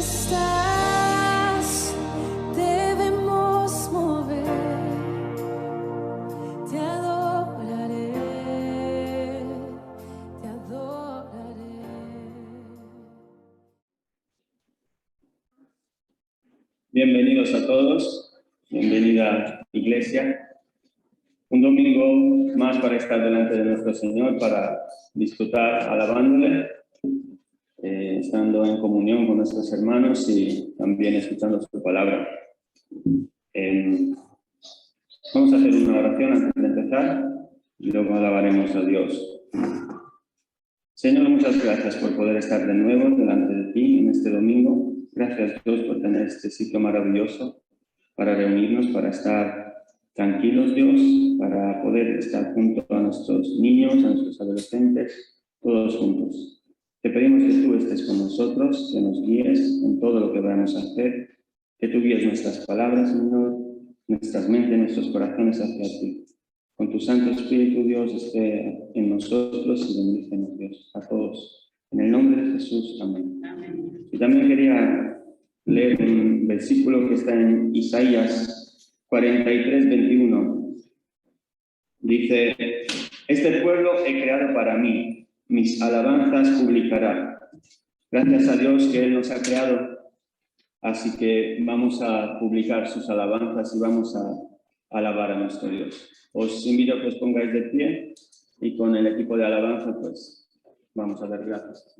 estás, debemos mover. Te adoraré, te adoraré. Bienvenidos a todos, bienvenida Iglesia. Un domingo más para estar delante de nuestro Señor, para disfrutar alabándole, estando en comunión con nuestros hermanos y también escuchando su palabra. Vamos a hacer una oración antes de empezar y luego alabaremos a Dios. Señor, muchas gracias por poder estar de nuevo delante de ti en este domingo. Gracias, Dios, por tener este sitio maravilloso para reunirnos, para estar tranquilos, Dios, para poder estar junto a nuestros niños, a nuestros adolescentes, todos juntos. Te pedimos que tú estés con nosotros, que nos guíes en todo lo que vamos a hacer, que tú guíes nuestras palabras, Señor, nuestras mentes, nuestros corazones hacia ti. Con tu Santo Espíritu, Dios, esté en nosotros y bendícenos, Dios, a todos. En el nombre de Jesús, amén. Amén. Y también quería leer un versículo que está en Isaías 43, 21. Dice: este pueblo he creado para mí, mis alabanzas publicará. Gracias a Dios que Él nos ha creado, así que vamos a publicar sus alabanzas y vamos a alabar a nuestro Dios. Os invito a que os pongáis de pie y con el equipo de alabanza pues vamos a dar gracias.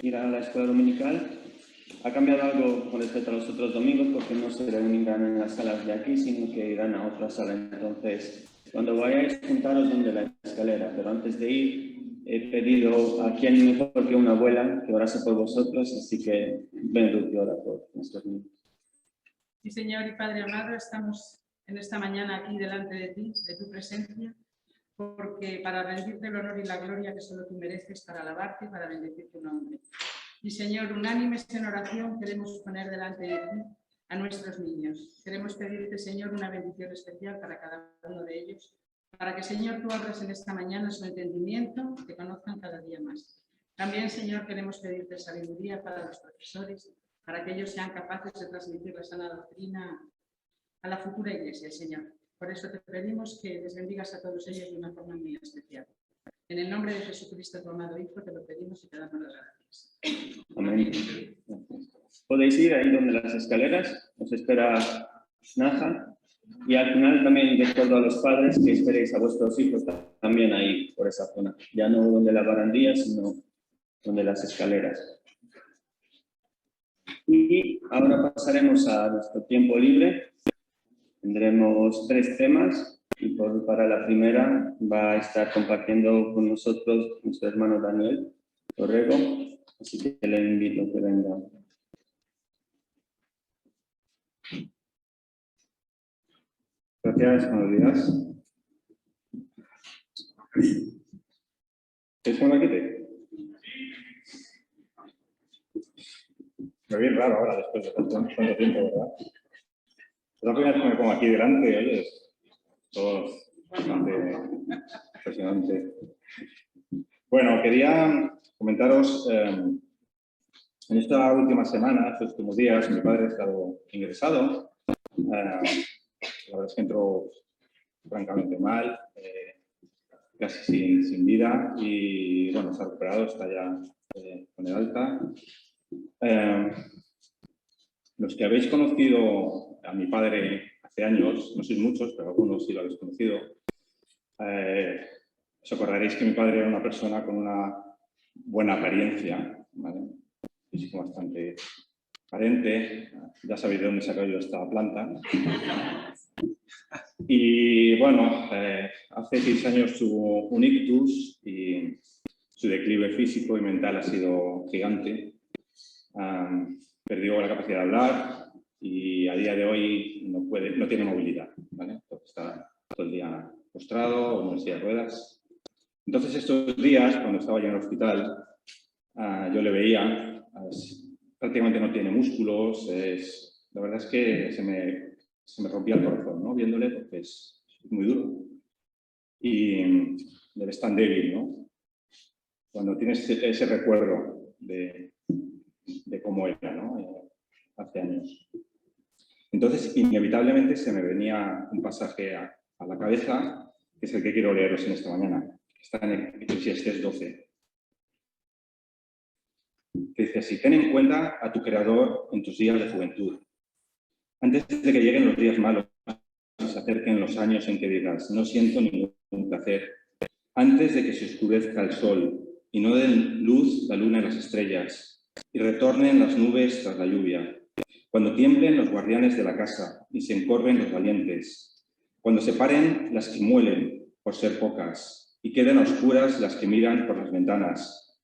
ir a la escuela dominical. Ha cambiado algo con respecto a los otros domingos porque no se reunirán en las salas de aquí, sino que irán a otra sala. Entonces, cuando vayáis, juntaros donde la escalera. Pero antes de ir, he pedido a quien mejor que una abuela que orase por vosotros, así que ven Ruth y ora por nuestros niños. Sí, Señor y Padre amado, estamos en esta mañana aquí delante de ti, de tu presencia, porque para rendirte el honor y la gloria que solo tú mereces, para alabarte y para bendecir tu nombre. Y Señor, unánimes en oración queremos poner delante de ti a nuestros niños. Queremos pedirte, Señor, una bendición especial para cada uno de ellos, para que, Señor, tú abras en esta mañana su entendimiento, que conozcan cada día más. También, Señor, queremos pedirte sabiduría para los profesores, para que ellos sean capaces de transmitir la sana doctrina a la futura Iglesia, Señor. Por eso te pedimos que les bendigas a todos ellos de una forma muy especial. En el nombre de Jesucristo, tu amado Hijo, te lo pedimos y te damos las gracias. Amén. Podéis ir ahí donde las escaleras, os espera Naja. Y al final también recuerdo a los padres que esperéis a vuestros hijos también ahí, por esa zona. Ya no donde la barandilla, sino donde las escaleras. Y ahora pasaremos a nuestro tiempo libre. Tendremos 3 temas. Y para la primera va a estar compartiendo con nosotros nuestro hermano Daniel Torrego. Así que le invito a que venga. Gracias, buenos días. ¿Es un maquete? Me ve bien raro ahora, después de tanto tiempo, ¿verdad? Es la primera vez que me pongo aquí delante, oye, es todo bastante impresionante. Bueno, quería comentaros, en esta última semana, estos últimos días, mi padre ha estado ingresado. La verdad es que entró francamente mal, casi sin vida, y bueno, se ha recuperado, está ya con el alta. Los que habéis conocido a mi padre hace años, no sois muchos, pero algunos sí lo habéis conocido, os acordaréis que mi padre era una persona con una buena apariencia, ¿vale? Físico bastante aparente, ya sabéis de dónde se ha caído esta planta. Y bueno, hace 6 años tuvo un ictus y su declive físico y mental ha sido gigante. Perdió la capacidad de hablar y a día de hoy no tiene movilidad, ¿vale? Está todo el día postrado o en una silla de ruedas. Entonces estos días, cuando estaba yo en el hospital, yo le veía, prácticamente no tiene músculos, la verdad es que se me rompía el corazón, ¿no? Viéndole, porque es muy duro. Y le ves tan débil, ¿no? Cuando tienes ese recuerdo de cómo era, ¿no? Hace años. Entonces, inevitablemente se me venía un pasaje a la cabeza, que es el que quiero leeros en esta mañana. Está en Eclesiastés 12. Que dice así: ten en cuenta a tu Creador en tus días de juventud. Antes de que lleguen los días malos y se acerquen los años en que digas, no siento ningún placer. Antes de que se oscurezca el sol y no den luz la luna y las estrellas, y retornen las nubes tras la lluvia. Cuando tiemblen los guardianes de la casa y se encorven los valientes. Cuando se paren las que muelen por ser pocas y queden a oscuras las que miran por las ventanas.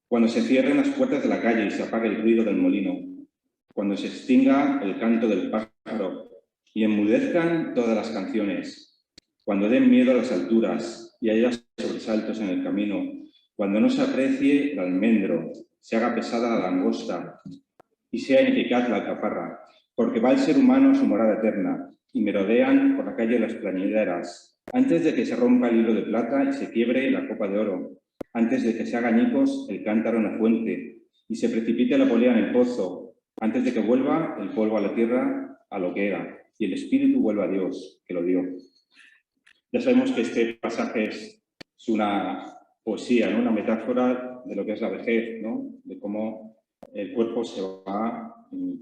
Cuando se cierren las puertas de la calle y se apague el ruido del molino. Cuando se extinga el canto del pájaro y enmudezcan todas las canciones. Cuando den miedo a las alturas y haya sobresaltos en el camino. Cuando no se aprecie el almendro, se haga pesada la langosta y sea ineficaz la alcaparra, porque va el ser humano a su morada eterna y merodean por la calle las plañideras, antes de que se rompa el hilo de plata y se quiebre la copa de oro, antes de que se haga añicos el cántaro en la fuente y se precipite la polea en el pozo, antes de que vuelva el polvo a la tierra a lo que era y el espíritu vuelva a Dios, que lo dio. Ya sabemos que este pasaje es una poesía, ¿no? Una metáfora de lo que es la vejez, ¿no? De cómo el cuerpo se va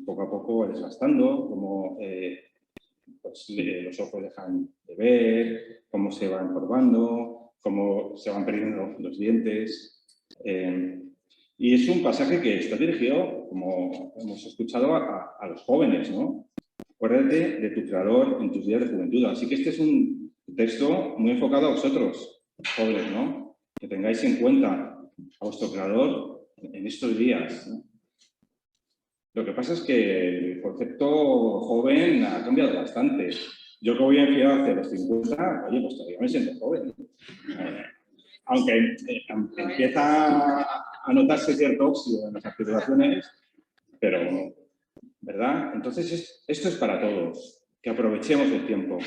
poco a poco desgastando, cómo los ojos dejan de ver, cómo se va encorvando, cómo se van perdiendo los dientes. Y es un pasaje que está dirigido, como hemos escuchado, a los jóvenes, ¿no? Acuérdate de tu Creador en tus días de juventud. Así que este es un texto muy enfocado a vosotros, jóvenes, ¿no? Que tengáis en cuenta a vuestro Creador en estos días, ¿no? Lo que pasa es que el concepto joven ha cambiado bastante. Yo que voy a enfriar hacia los 50, oye, pues todavía me siento joven. Aunque empieza a notarse cierto óxido en las articulaciones, pero, ¿verdad? Entonces, esto es para todos. Que aprovechemos el tiempo,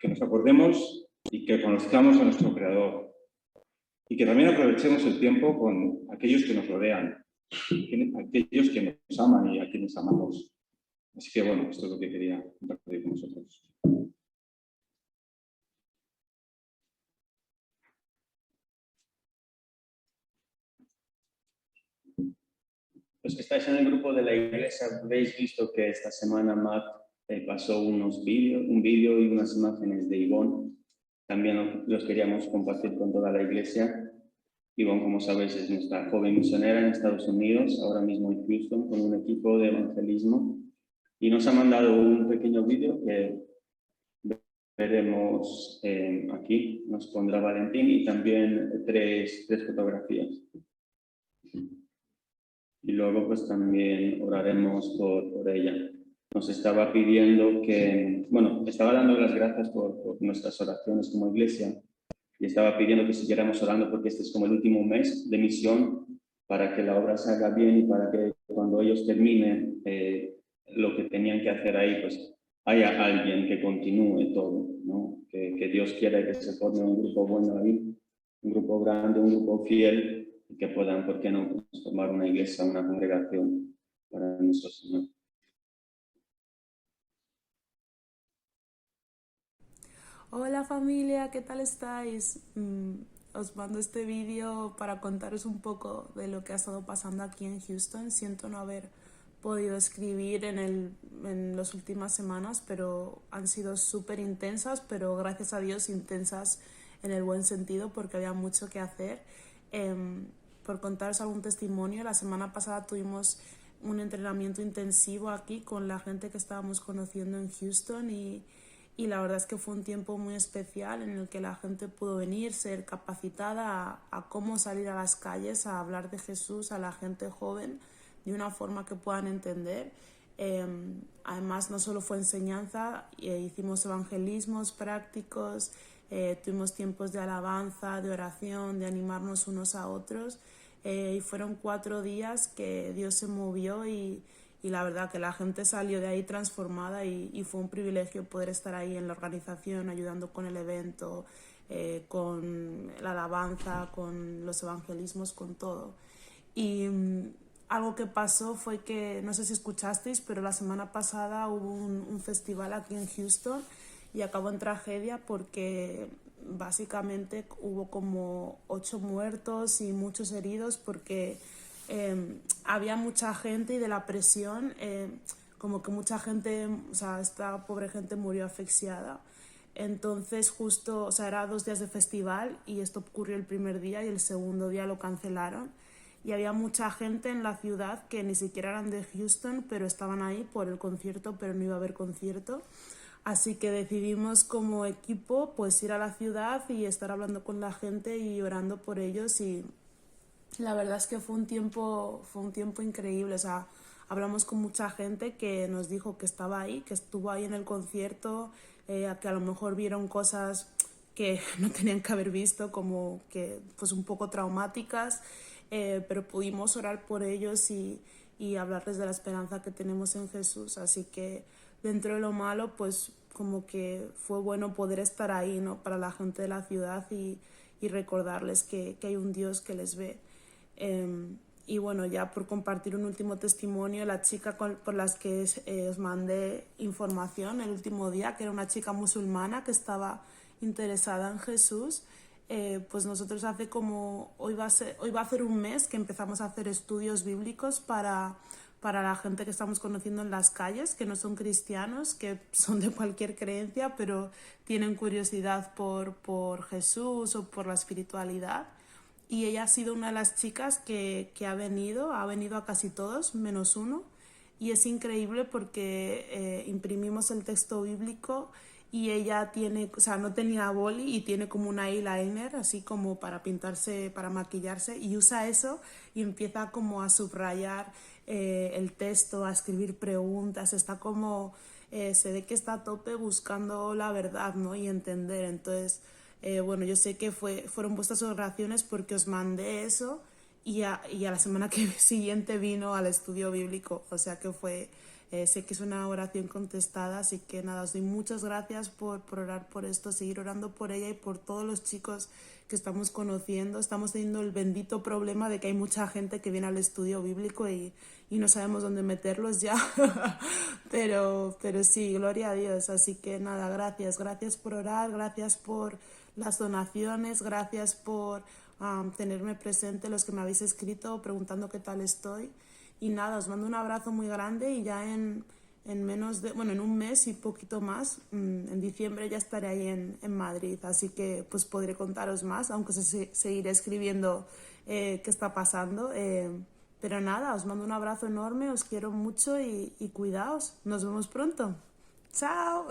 que nos acordemos y que conozcamos a nuestro Creador. Y que también aprovechemos el tiempo con aquellos que nos rodean, aquellos que nos aman y a quienes amamos. Así que, bueno, esto es lo que quería compartir con vosotros. Los que estáis en el grupo de la iglesia, habéis visto que esta semana Matt pasó un vídeo y unas imágenes de Ivonne. También los queríamos compartir con toda la iglesia. Ivonne, como sabéis, es nuestra joven misionera en Estados Unidos, ahora mismo en Houston, con un equipo de evangelismo. Y nos ha mandado un pequeño vídeo que veremos aquí, nos pondrá Valentín, y también tres fotografías. Y luego pues también oraremos por ella. Nos estaba pidiendo que, bueno, estaba dando las gracias por nuestras oraciones como iglesia y estaba pidiendo que siguiéramos orando porque este es como el último mes de misión para que la obra se haga bien y para que cuando ellos terminen lo que tenían que hacer ahí, pues haya alguien que continúe todo, ¿no? Que Dios quiera que se forme un grupo bueno ahí, un grupo grande, un grupo fiel, y que puedan, ¿por qué no?, formar una iglesia, una congregación para nuestro Señor. Hola familia, ¿qué tal estáis? Os mando este vídeo para contaros un poco de lo que ha estado pasando aquí en Houston. Siento no haber podido escribir en las últimas semanas, pero han sido súper intensas, pero gracias a Dios intensas en el buen sentido porque había mucho que hacer. Por contaros algún testimonio, la semana pasada tuvimos un entrenamiento intensivo aquí con la gente que estábamos conociendo en Houston y la verdad es que fue un tiempo muy especial en el que la gente pudo venir, ser capacitada a cómo salir a las calles, a hablar de Jesús a la gente joven de una forma que puedan entender. Además, no solo fue enseñanza, hicimos evangelismos prácticos, tuvimos tiempos de alabanza, de oración, de animarnos unos a otros. Y fueron 4 días que Dios se movió y la verdad que la gente salió de ahí transformada y fue un privilegio poder estar ahí en la organización, ayudando con el evento, con la alabanza, con los evangelismos, con todo. Y algo que pasó fue que, no sé si escuchasteis, pero la semana pasada hubo un festival aquí en Houston y acabó en tragedia porque básicamente hubo como 8 muertos y muchos heridos porque había mucha gente y de la presión, como que mucha gente, o sea, esta pobre gente murió asfixiada. Entonces justo, o sea, era 2 días de festival y esto ocurrió el primer día y el segundo día lo cancelaron. Y había mucha gente en la ciudad que ni siquiera eran de Houston, pero estaban ahí por el concierto, pero no iba a haber concierto. Así que decidimos como equipo pues ir a la ciudad y estar hablando con la gente y orando por ellos y la verdad es que fue un tiempo increíble. O sea, hablamos con mucha gente que nos dijo que estaba ahí, que estuvo ahí en el concierto, que a lo mejor vieron cosas que no tenían que haber visto, como que pues un poco traumáticas, pero pudimos orar por ellos y hablarles de la esperanza que tenemos en Jesús. Así que dentro de lo malo, pues como que fue bueno poder estar ahí, ¿no?, para la gente de la ciudad y recordarles que hay un Dios que les ve. Y bueno, ya por compartir un último testimonio, la chica por las que os mandé información el último día, que era una chica musulmana que estaba interesada en Jesús, pues nosotros hace como, hoy va a hacer un mes que empezamos a hacer estudios bíblicos para la gente que estamos conociendo en las calles, que no son cristianos, que son de cualquier creencia, pero tienen curiosidad por Jesús o por la espiritualidad. y ella ha sido una de las chicas que ha venido a casi todos, menos uno, y es increíble porque imprimimos el texto bíblico y ella tiene, o sea, no tenía boli y tiene como un eyeliner, así como para pintarse, para maquillarse, y usa eso y empieza como a subrayar el texto, a escribir preguntas, está como, se ve que está a tope buscando la verdad, ¿no? Y entender, entonces, bueno, yo sé que fueron vuestras oraciones porque os mandé eso y a la semana siguiente vino al estudio bíblico, o sea que sé que es una oración contestada, así que nada, os doy muchas gracias por orar por esto, seguir orando por ella y por todos los chicos que estamos conociendo. Estamos teniendo el bendito problema de que hay mucha gente que viene al estudio bíblico y no sabemos dónde meterlos ya, pero sí, gloria a Dios, así que nada, gracias por orar, gracias por las donaciones, gracias por tenerme presente, los que me habéis escrito preguntando qué tal estoy. Y nada, os mando un abrazo muy grande y ya en un mes y poquito más, en diciembre ya estaré ahí en Madrid, así que pues podré contaros más, aunque seguiré escribiendo qué está pasando. Pero nada, os mando un abrazo enorme, os quiero mucho y cuidaos. Nos vemos pronto. ¡Chao!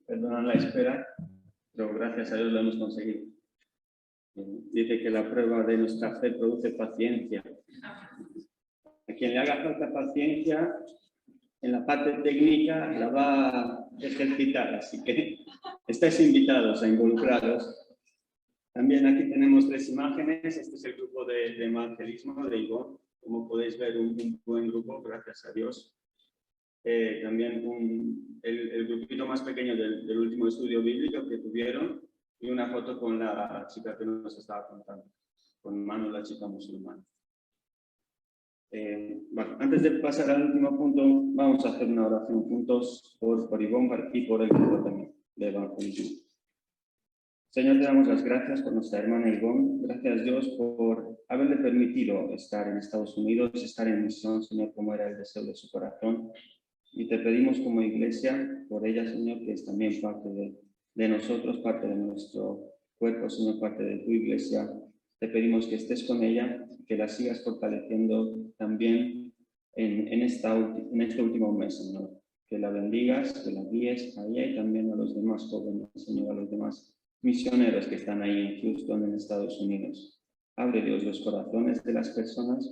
Perdonan la espera, pero gracias a Dios lo hemos conseguido. Dice que la prueba de nuestra fe produce paciencia. A quien le haga falta paciencia, en la parte técnica la va a ejercitar, así que estáis invitados a involucraros. También aquí tenemos 3 imágenes. Este es el grupo de evangelismo de Ivonne. Como podéis ver, un buen grupo, gracias a Dios. También el grupito más pequeño del último estudio bíblico que tuvieron, y una foto con la chica que nos estaba contando, con Manu, la chica musulmana. Bueno, antes de pasar al último punto, vamos a hacer una oración juntos por Ivonne y por el grupo también de evangelismo. Señor, te damos las gracias por nuestra hermana Ivonne. Gracias, Dios, por haberle permitido estar en Estados Unidos, estar en misión, Señor, como era el deseo de su corazón. Y te pedimos como iglesia, por ella, Señor, que es también parte de nosotros, parte de nuestro cuerpo, Señor, parte de tu iglesia. Te pedimos que estés con ella, que la sigas fortaleciendo también en este último mes, Señor. Que la bendigas, que la guíes a ella y también a los demás jóvenes, Señor, a los demás misioneros que están ahí en Houston, en Estados Unidos. Abre, Dios, los corazones de las personas.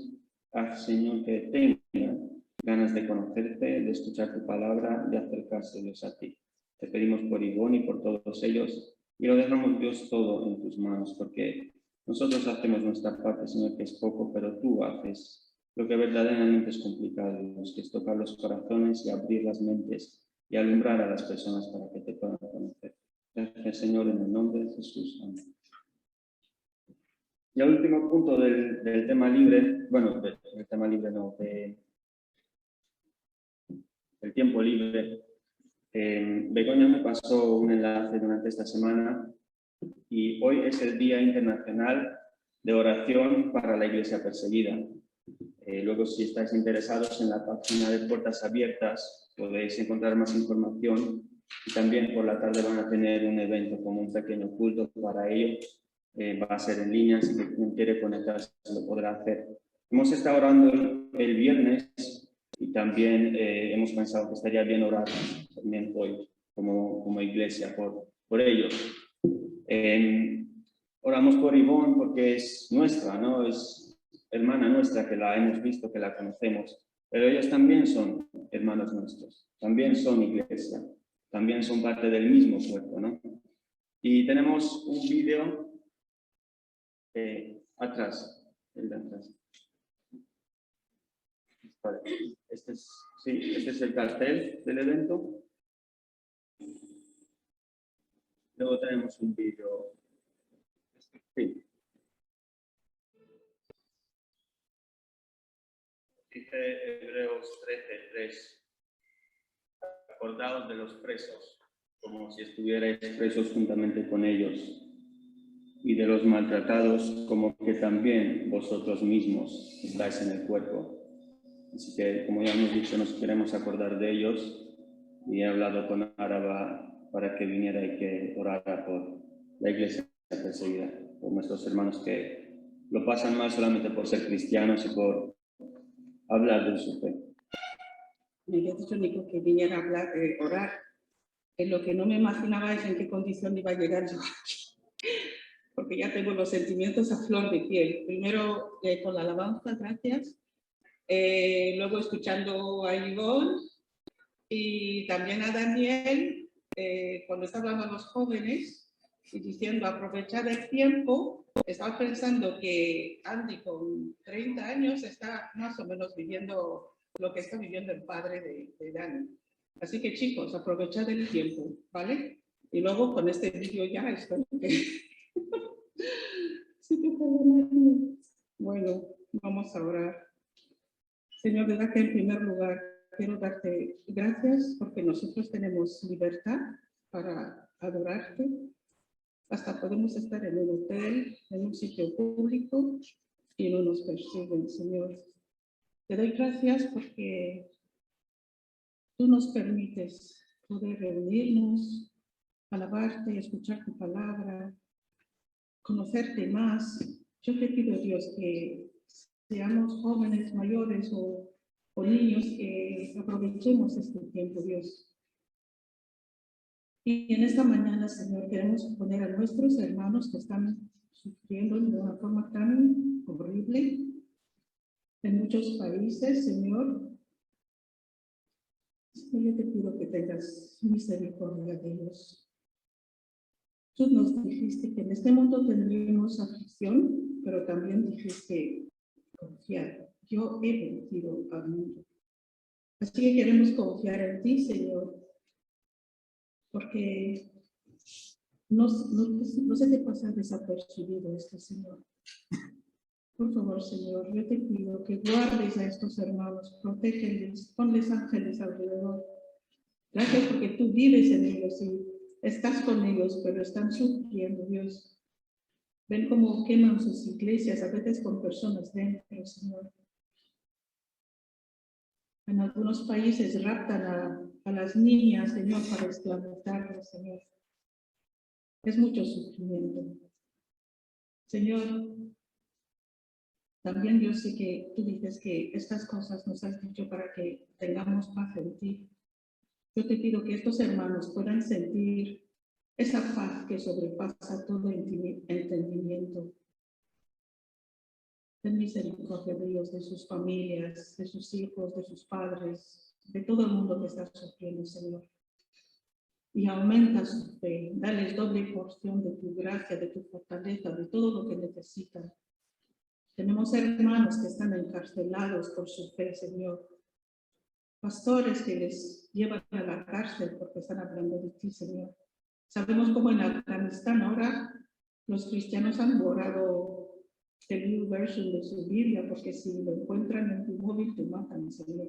Haz, Señor, que tengan ganas de conocerte, de escuchar tu palabra, de acercárselos a ti. Te pedimos por Ivonne y por todos ellos, y lo dejamos, Dios, todo en tus manos, porque nosotros hacemos nuestra parte, Señor, que es poco, pero tú haces lo que verdaderamente es complicado, Dios, que es tocar los corazones y abrir las mentes y alumbrar a las personas para que te puedan conocer. Gracias, Señor, en el nombre de Jesús. Amén. Y el último punto del tema libre, bueno, del tema libre no, del tiempo libre. Begoña me pasó un enlace durante esta semana y hoy es el Día Internacional de Oración para la Iglesia Perseguida. Luego, si estáis interesados en la página de Puertas Abiertas, podéis encontrar más información. Y también por la tarde van a tener un evento como un pequeño culto para ello. Va a ser en línea, así que quien quiere conectarse lo podrá hacer. Hemos estado orando el viernes y también hemos pensado que estaría bien orar también hoy como iglesia por ellos. Oramos por Ivonne porque es nuestra, ¿no? Es hermana nuestra, que la hemos visto, que la conocemos, pero ellos también son hermanos nuestros, también son iglesia, también son parte del mismo cuerpo, ¿no? Y tenemos un vídeo atrás, el de atrás. Vale. Este es el cartel del evento. Luego tenemos un vídeo. Sí. Dice Hebreos 13:3. Acordaos de los presos, como si estuvierais presos juntamente con ellos, y de los maltratados, como que también vosotros mismos estáis en el cuerpo. Así que, como ya hemos dicho, nos queremos acordar de ellos, y he hablado con Araba para que viniera y que orara la iglesia perseguida, por nuestros hermanos que lo pasan mal solamente por ser cristianos y por hablar de su fe. Me había dicho Nico que viniera a hablar, orar. Lo que no me imaginaba es en qué condición iba a llegar yo aquí, porque ya tengo los sentimientos a flor de piel. Primero con la alabanza, gracias. Luego escuchando a Ivonne y también a Daniel, cuando está hablando a los jóvenes y diciendo aprovechar el tiempo. Estaba pensando que Andy con 30 años está más o menos viviendo lo que está viviendo el padre de Dani. Así que chicos, aprovechad el tiempo, ¿vale? Y luego con este vídeo ya espero que... sí que bueno, vamos a orar. Señor, verdad que en primer lugar quiero darte gracias porque nosotros tenemos libertad para adorarte. Hasta podemos estar en un hotel, en un sitio público y no nos persiguen, Señor. Te doy gracias porque tú nos permites poder reunirnos, alabarte, escuchar tu palabra, conocerte más. Yo te pido, Dios, que seamos jóvenes, mayores o niños, que aprovechemos este tiempo, Dios. Y en esta mañana, Señor, queremos poner a nuestros hermanos que están sufriendo de una forma tan horrible en muchos países, Señor. Yo te pido que tengas misericordia de ellos. Tú nos dijiste que en este mundo tendríamos aflicción, pero también dijiste confiar. Yo he vencido al mundo. Así que queremos confiar en ti, Señor, porque no se te pasa desapercibido esto, Señor. Por favor, Señor, yo te pido que guardes a estos hermanos, protégeles, ponles ángeles alrededor. Gracias porque tú vives en ellos y estás con ellos, pero están sufriendo, Dios. Ven cómo queman sus iglesias, a veces con personas dentro, Señor. En algunos países raptan a las niñas, Señor, para esclavizarlas, Señor. Es mucho sufrimiento. Señor, también yo sé que tú dices que estas cosas nos has dicho para que tengamos paz en ti. Yo te pido que estos hermanos puedan sentir esa paz que sobrepasa todo entendimiento. Ten misericordia de ellos, de sus familias, de sus hijos, de sus padres, de todo el mundo que está sufriendo, Señor. Y aumenta su fe, dales doble porción de tu gracia, de tu fortaleza, de todo lo que necesitan. Tenemos hermanos que están encarcelados por su fe, Señor. Pastores que les llevan a la cárcel porque están hablando de ti, Señor. Sabemos cómo en Afganistán ahora los cristianos han borrado el New Version de su Biblia porque si lo encuentran en tu móvil te matan, Señor.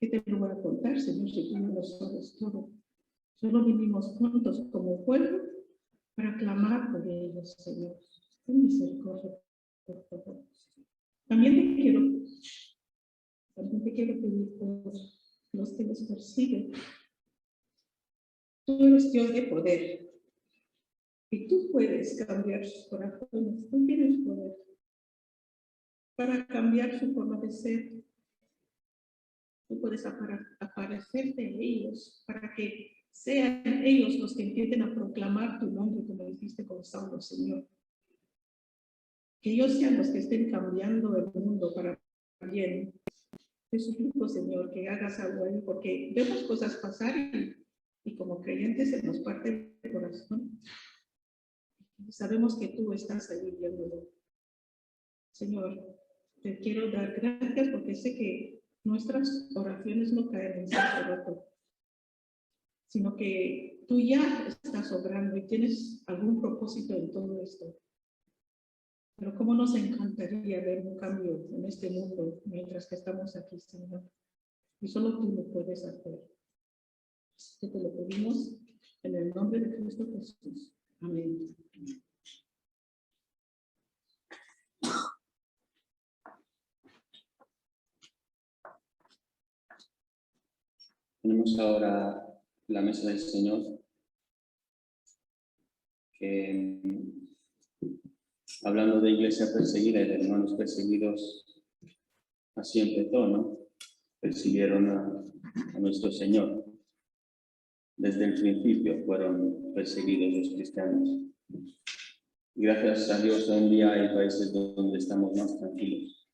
¿Qué te lo voy a contar, Señor, si tú no lo sabes todo? Solo vivimos juntos como pueblo para clamar por ellos, Señor. Ten misericordia, por favor. También te quiero pedir por los que les persiguen. Tú eres Dios de poder y tú puedes cambiar sus corazones. Tú tienes poder para cambiar su forma de ser. Tú puedes aparecerte en ellos para que sean ellos los que empiecen a proclamar tu nombre, como dijiste con Saulo, Señor. Que ellos sean los que estén cambiando el mundo para bien. Te suplico, Señor, que hagas algo ahí, porque vemos cosas pasar y como creyentes se nos parte el corazón. Sabemos que tú estás ahí viéndolo. Señor, te quiero dar gracias porque sé que nuestras oraciones no caen en saco roto, sino que tú ya estás obrando y tienes algún propósito en todo esto. Pero cómo nos encantaría ver un cambio en este mundo mientras que estamos aquí, Señor. Y solo tú lo puedes hacer. Así que te lo pedimos en el nombre de Cristo Jesús. Amén. Tenemos ahora la mesa del Señor. que hablando de iglesia perseguida y de hermanos perseguidos, así empezó, ¿no? Persiguieron a nuestro Señor. Desde el principio fueron perseguidos los cristianos. Gracias a Dios hoy en día hay países donde estamos más tranquilos,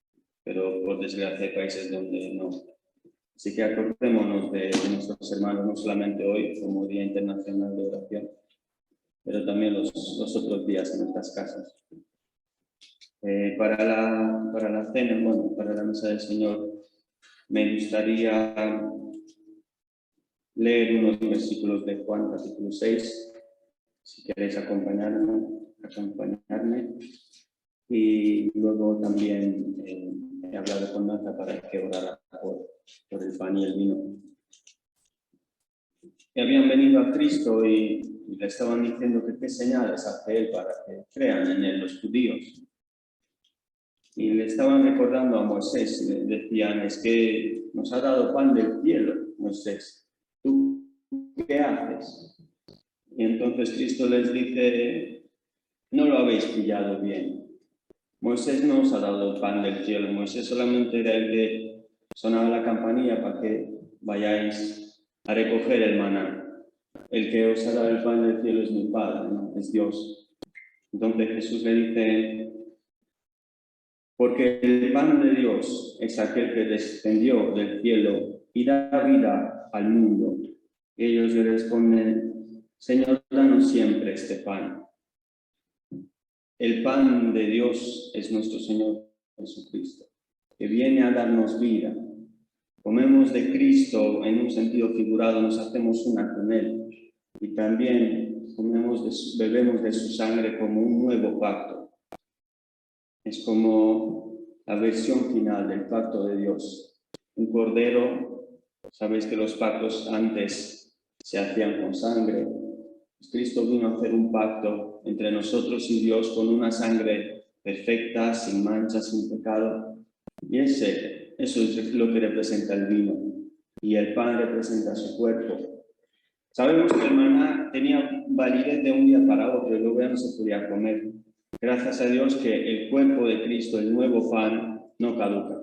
pero por desgracia hay países donde no. Así que acordémonos de nuestros hermanos, no solamente hoy como Día Internacional de Oración, pero también los otros días en nuestras casas. Para la cena, bueno, para la mesa del Señor, me gustaría leer unos versículos de Juan, capítulo 6, si queréis acompañarme, y luego también he hablado con Nata para que orara por el pan y el vino. Que habían venido a Cristo y le estaban diciendo que qué señales hace Él para que crean en Él los judíos. Y le estaban recordando a Moisés y le decían, es que nos ha dado pan del cielo, Moisés. ¿Tú qué haces? Y entonces Cristo les dice, no lo habéis pillado bien. Moisés no os ha dado pan del cielo. Moisés solamente era el que sonaba la campanilla para que vayáis a recoger el maná. El que os ha dado el pan del cielo es mi Padre, ¿no? Es Dios. Entonces Jesús le dice, porque el pan de Dios es aquel que descendió del cielo y da vida al mundo. Y ellos le responden, Señor, danos siempre este pan. El pan de Dios es nuestro Señor Jesucristo, que viene a darnos vida. Comemos de Cristo en un sentido figurado, nos hacemos una con Él. Y también bebemos de su sangre como un nuevo pacto. Es como la versión final del pacto de Dios. Un cordero, sabéis que los pactos antes se hacían con sangre. Cristo vino a hacer un pacto entre nosotros y Dios con una sangre perfecta, sin mancha, sin pecado. Y eso es lo que representa el vino. Y el pan representa su cuerpo. Sabemos que el maná tenía validez de un día para otro y luego ya no se podía comer. Gracias a Dios que el cuerpo de Cristo, el nuevo pan, no caduca.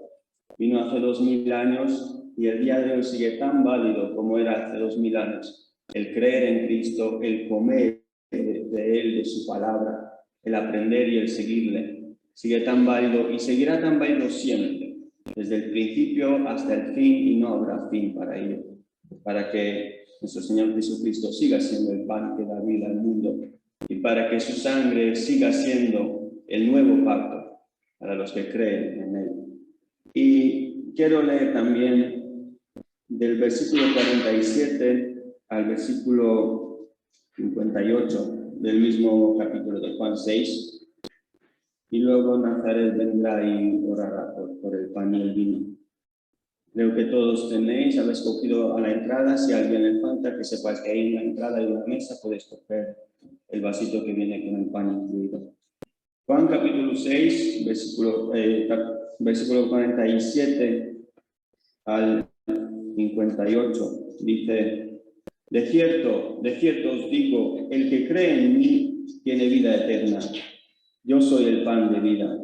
Vino hace 2000 años y el día de hoy sigue tan válido como era hace 2000 años. El creer en Cristo, el comer de Él, de su palabra, el aprender y el seguirle, sigue tan válido y seguirá tan válido siempre, desde el principio hasta el fin, y no habrá fin para ello, para que nuestro Señor Jesucristo siga siendo el pan que da vida al mundo y para que su sangre siga siendo el nuevo pacto para los que creen en Él. Y quiero leer también del versículo 47 al versículo 58 del mismo capítulo de Juan 6, y luego Nazaret vendrá y orará por el pan y el vino. Creo que todos tenéis, habéis cogido a la entrada, si a alguien le falta, que sepáis que ahí en la entrada hay una mesa, podéis coger el vasito que viene con el pan incluido. Juan capítulo 6, versículo 47 al 58, dice, de cierto os digo, el que cree en mí tiene vida eterna. Yo soy el pan de vida.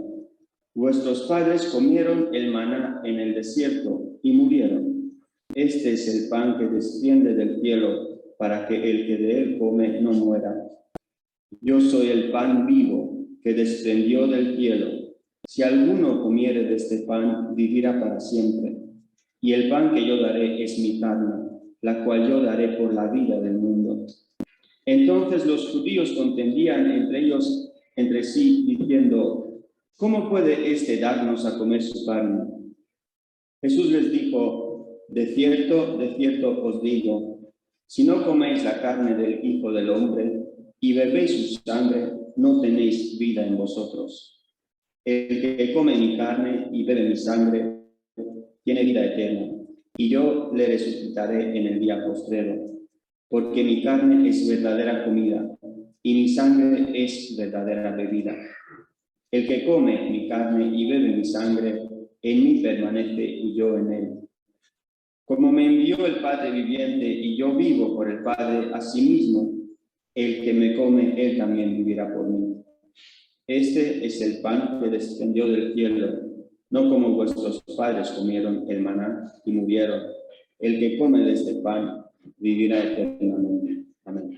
Vuestros padres comieron el maná en el desierto y murieron. Este es el pan que desciende del cielo, para que el que de él come no muera. Yo soy el pan vivo que descendió del cielo. Si alguno comiere de este pan, vivirá para siempre. Y el pan que yo daré es mi carne, la cual yo daré por la vida del mundo. Entonces los judíos contendían entre sí, diciendo, ¿cómo puede éste darnos a comer su carne? Jesús les dijo, de cierto os digo, si no coméis la carne del Hijo del Hombre y bebéis su sangre, no tenéis vida en vosotros. El que come mi carne y bebe mi sangre tiene vida eterna, y yo le resucitaré en el día postrero, porque mi carne es verdadera comida, y mi sangre es verdadera bebida. El que come mi carne y bebe mi sangre, en mí permanece y yo en él. Como me envió el Padre viviente y yo vivo por el Padre, asimismo El que me come, él también vivirá por mí. Este es el pan que descendió del cielo, no como vuestros padres comieron el maná y murieron. El que come de este pan vivirá eternamente. Amén.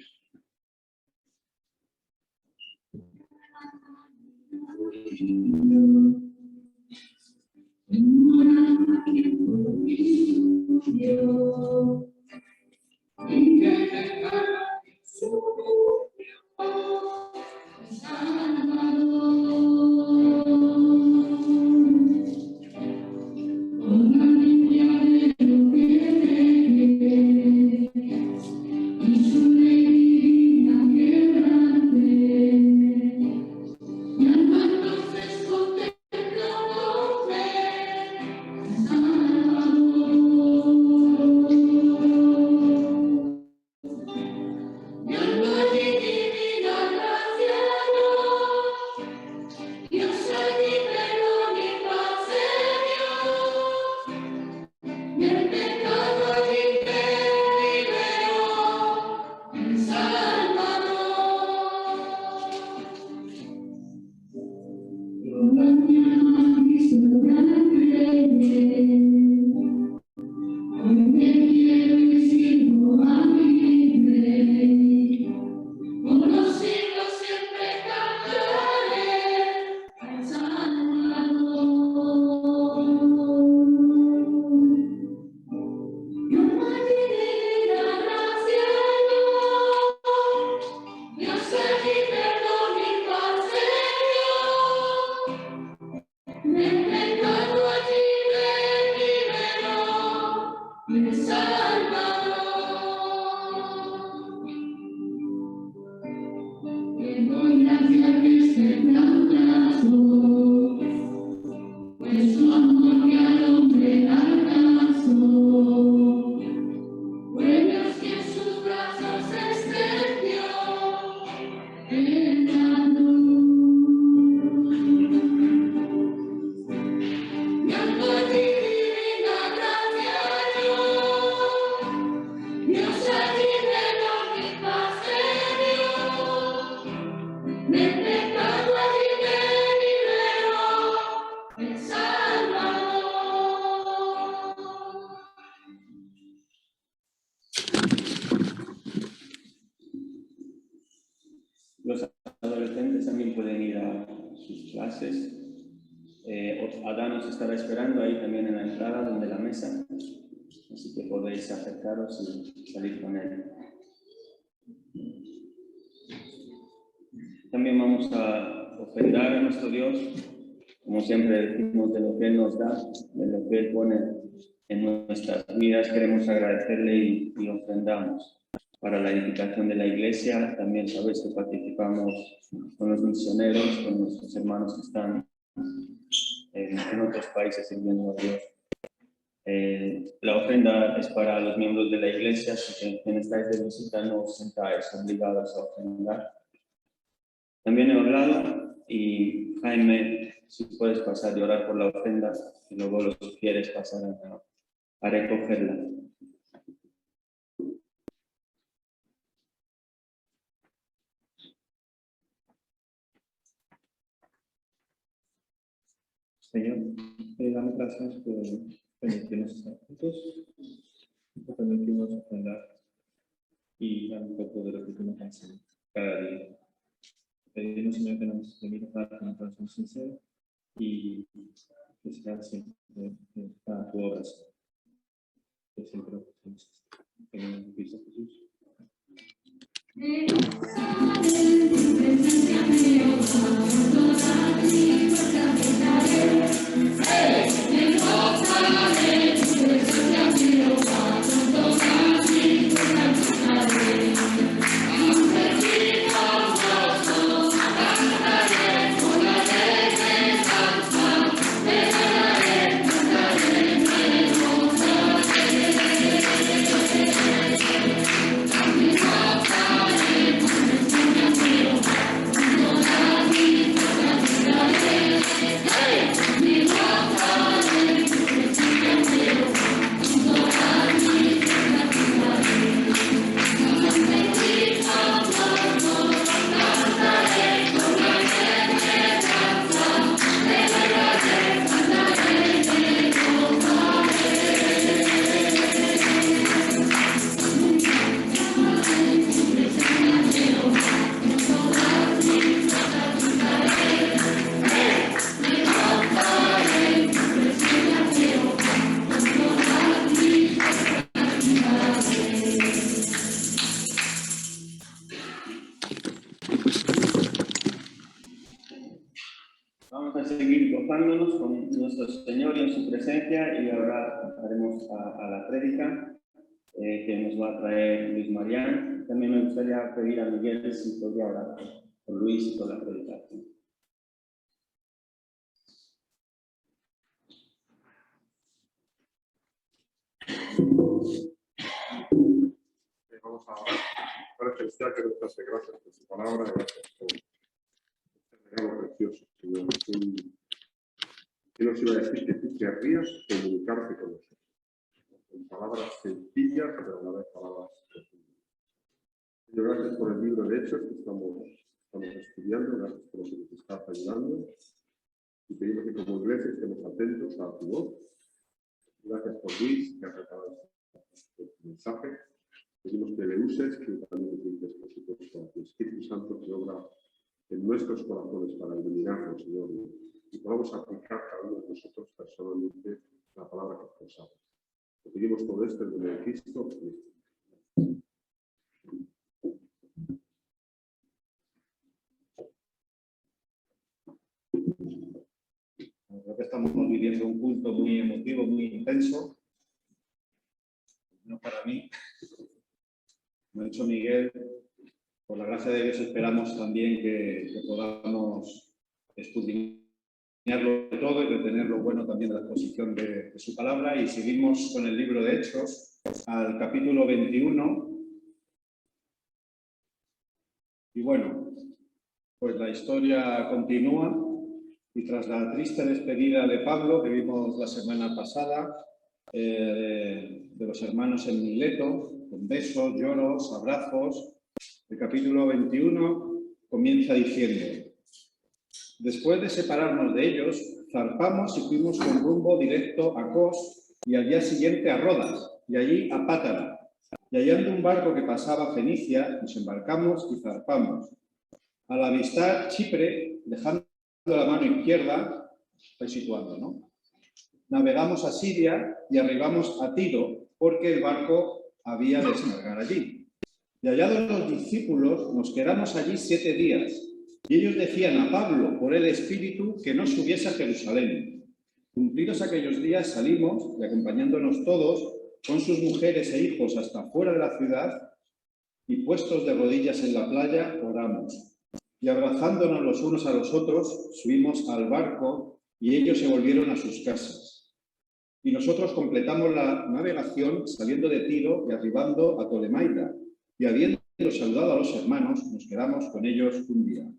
Los adolescentes también pueden ir a sus clases. Adán os estará esperando ahí también en la entrada, donde la mesa. Así que podéis acercaros y salir con él. También vamos a ofrendar a nuestro Dios, como siempre decimos, de lo que Él nos da, de lo que Él pone en nuestras vidas. Queremos agradecerle y ofrendamos. Para la edificación de la iglesia, también sabéis que participamos con los misioneros, con nuestros hermanos que están en otros países sirviendo a Dios. La ofrenda es para los miembros de la iglesia, así que quienes estáis de visita no os sentáis obligados a ofrendar. También he hablado y Jaime, si puedes pasar y orar por la ofrenda, y luego los que quieres pasar a recogerla. Señor, te damos gracias por permitirnos estar juntos, por permitirnos ofrendar y dar un poco de lo que tú nos enseñas cada día. Pedimos, Señor, que nos permita dar con un corazón sincero y que sea siempre para tu obra, que siempre lo hacemos. En Cristo Jesús. a seguir gozándonos con nuestro Señor y en su presencia, y ahora pasaremos a la prédica que nos va a traer Luis Marián. También me gustaría pedir a Miguel si podría orar por Luis y por la predicación. Vamos a orar. Padre Celestial, que nos hace gracias por su palabra, gracias por este regalo precioso, Señor. ¿Qué nos iba a decir? Que tú querrías comunicarte con nosotros, con palabras sencillas, pero a la vez palabras profundas. Señor, gracias por el libro de Hechos que estamos estudiando, gracias por lo que nos estás ayudando, y pedimos que como iglesia estemos atentos a tu voz. Gracias por Luis, que ha preparado este mensaje. Pedimos que le uses, que también utilices, por supuesto, a tu Espíritu Santo que obra en nuestros corazones para iluminarnos, Señor, y podamos aplicar cada uno de nosotros personalmente la palabra que nos habla. Te pedimos todo esto en el nombre de Cristo. Creo que estamos viviendo un culto muy emotivo, muy intenso. No para mí. Como ha dicho Miguel, por la gracia de Dios esperamos también que podamos escudriñarlo todo y retener lo bueno también de la exposición de su palabra. Y seguimos con el libro de Hechos, al capítulo 21. Y bueno, pues la historia continúa. Y tras la triste despedida de Pablo que vimos la semana pasada, de los hermanos en Mileto, con besos, lloros, abrazos, el capítulo 21 comienza diciendo: después de separarnos de ellos, zarpamos y fuimos con rumbo directo a Cos y al día siguiente a Rodas y allí a Pátara. Y hallando un barco que pasaba a Fenicia, nos embarcamos y zarpamos. Al avistar Chipre, dejando la mano izquierda, estoy situando, ¿no? Navegamos a Siria y arribamos a Tiro, porque el barco había de descargar allí. Y hallados los discípulos, nos quedamos allí 7 días, y ellos decían a Pablo, por el Espíritu, que no subiese a Jerusalén. Cumplidos aquellos días salimos, y acompañándonos todos, con sus mujeres e hijos hasta fuera de la ciudad, y puestos de rodillas en la playa, oramos. Y abrazándonos los unos a los otros, subimos al barco, y ellos se volvieron a sus casas. Y nosotros completamos la navegación saliendo de Tiro y arribando a Tolemaida. Y habiendo saludado a los hermanos, nos quedamos con ellos un día.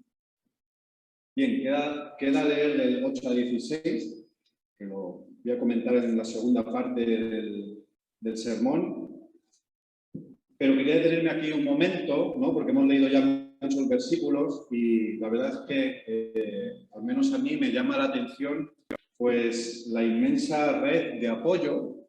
Bien, queda leer del 8 al 16, que lo voy a comentar en la segunda parte del sermón. Pero quería detenerme aquí un momento, ¿no? Porque hemos leído ya muchos versículos y la verdad es que al menos a mí me llama la atención pues la inmensa red de apoyo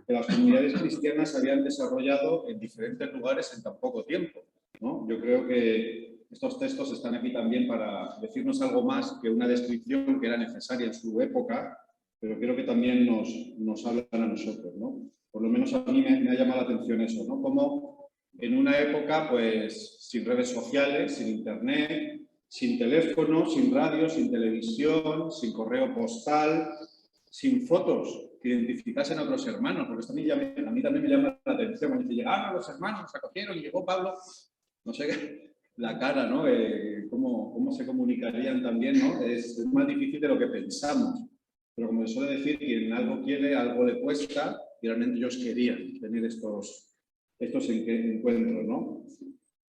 que las comunidades cristianas habían desarrollado en diferentes lugares en tan poco tiempo, ¿no? Yo creo que estos textos están aquí también para decirnos algo más que una descripción que era necesaria en su época, pero creo que también nos hablan a nosotros, ¿no? Por lo menos a mí me ha llamado la atención eso, ¿no? Como en una época, pues, sin redes sociales, sin internet, sin teléfono, sin radio, sin televisión, sin correo postal, sin fotos que identificasen a otros hermanos, porque esto a mí también me llama la atención. Cuando llegaron los hermanos, se acogieron y llegó Pablo, no sé, la cara, ¿no? Cómo se comunicarían también, ¿no? Es más difícil de lo que pensamos. Pero como se suele decir, quien algo quiere, algo le cuesta, y realmente ellos querían tener estos encuentros, ¿no?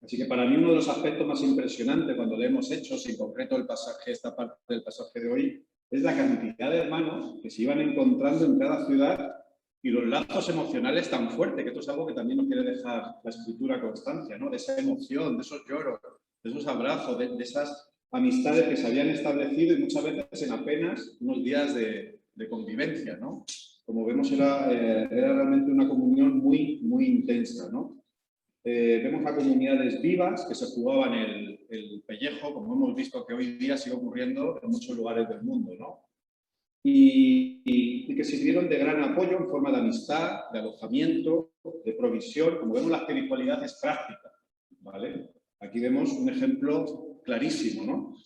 Así que para mí uno de los aspectos más impresionantes cuando leemos Hechos, y en concreto el pasaje, esta parte del pasaje de hoy, es la cantidad de hermanos que se iban encontrando en cada ciudad y los lazos emocionales tan fuertes, que esto es algo que también nos quiere dejar la Escritura constancia, ¿no? De esa emoción, de esos lloros, de esos abrazos, de esas amistades que se habían establecido y muchas veces en apenas unos días de convivencia, ¿no? Como vemos, era realmente una comunión muy, muy intensa, ¿no? Vemos a comunidades vivas que se jugaban el pellejo, como hemos visto que hoy día sigue ocurriendo en muchos lugares del mundo, ¿no? Y que sirvieron de gran apoyo en forma de amistad, de alojamiento, de provisión. Como vemos, la espiritualidad es práctica, ¿vale? Aquí vemos un ejemplo clarísimo, ¿no?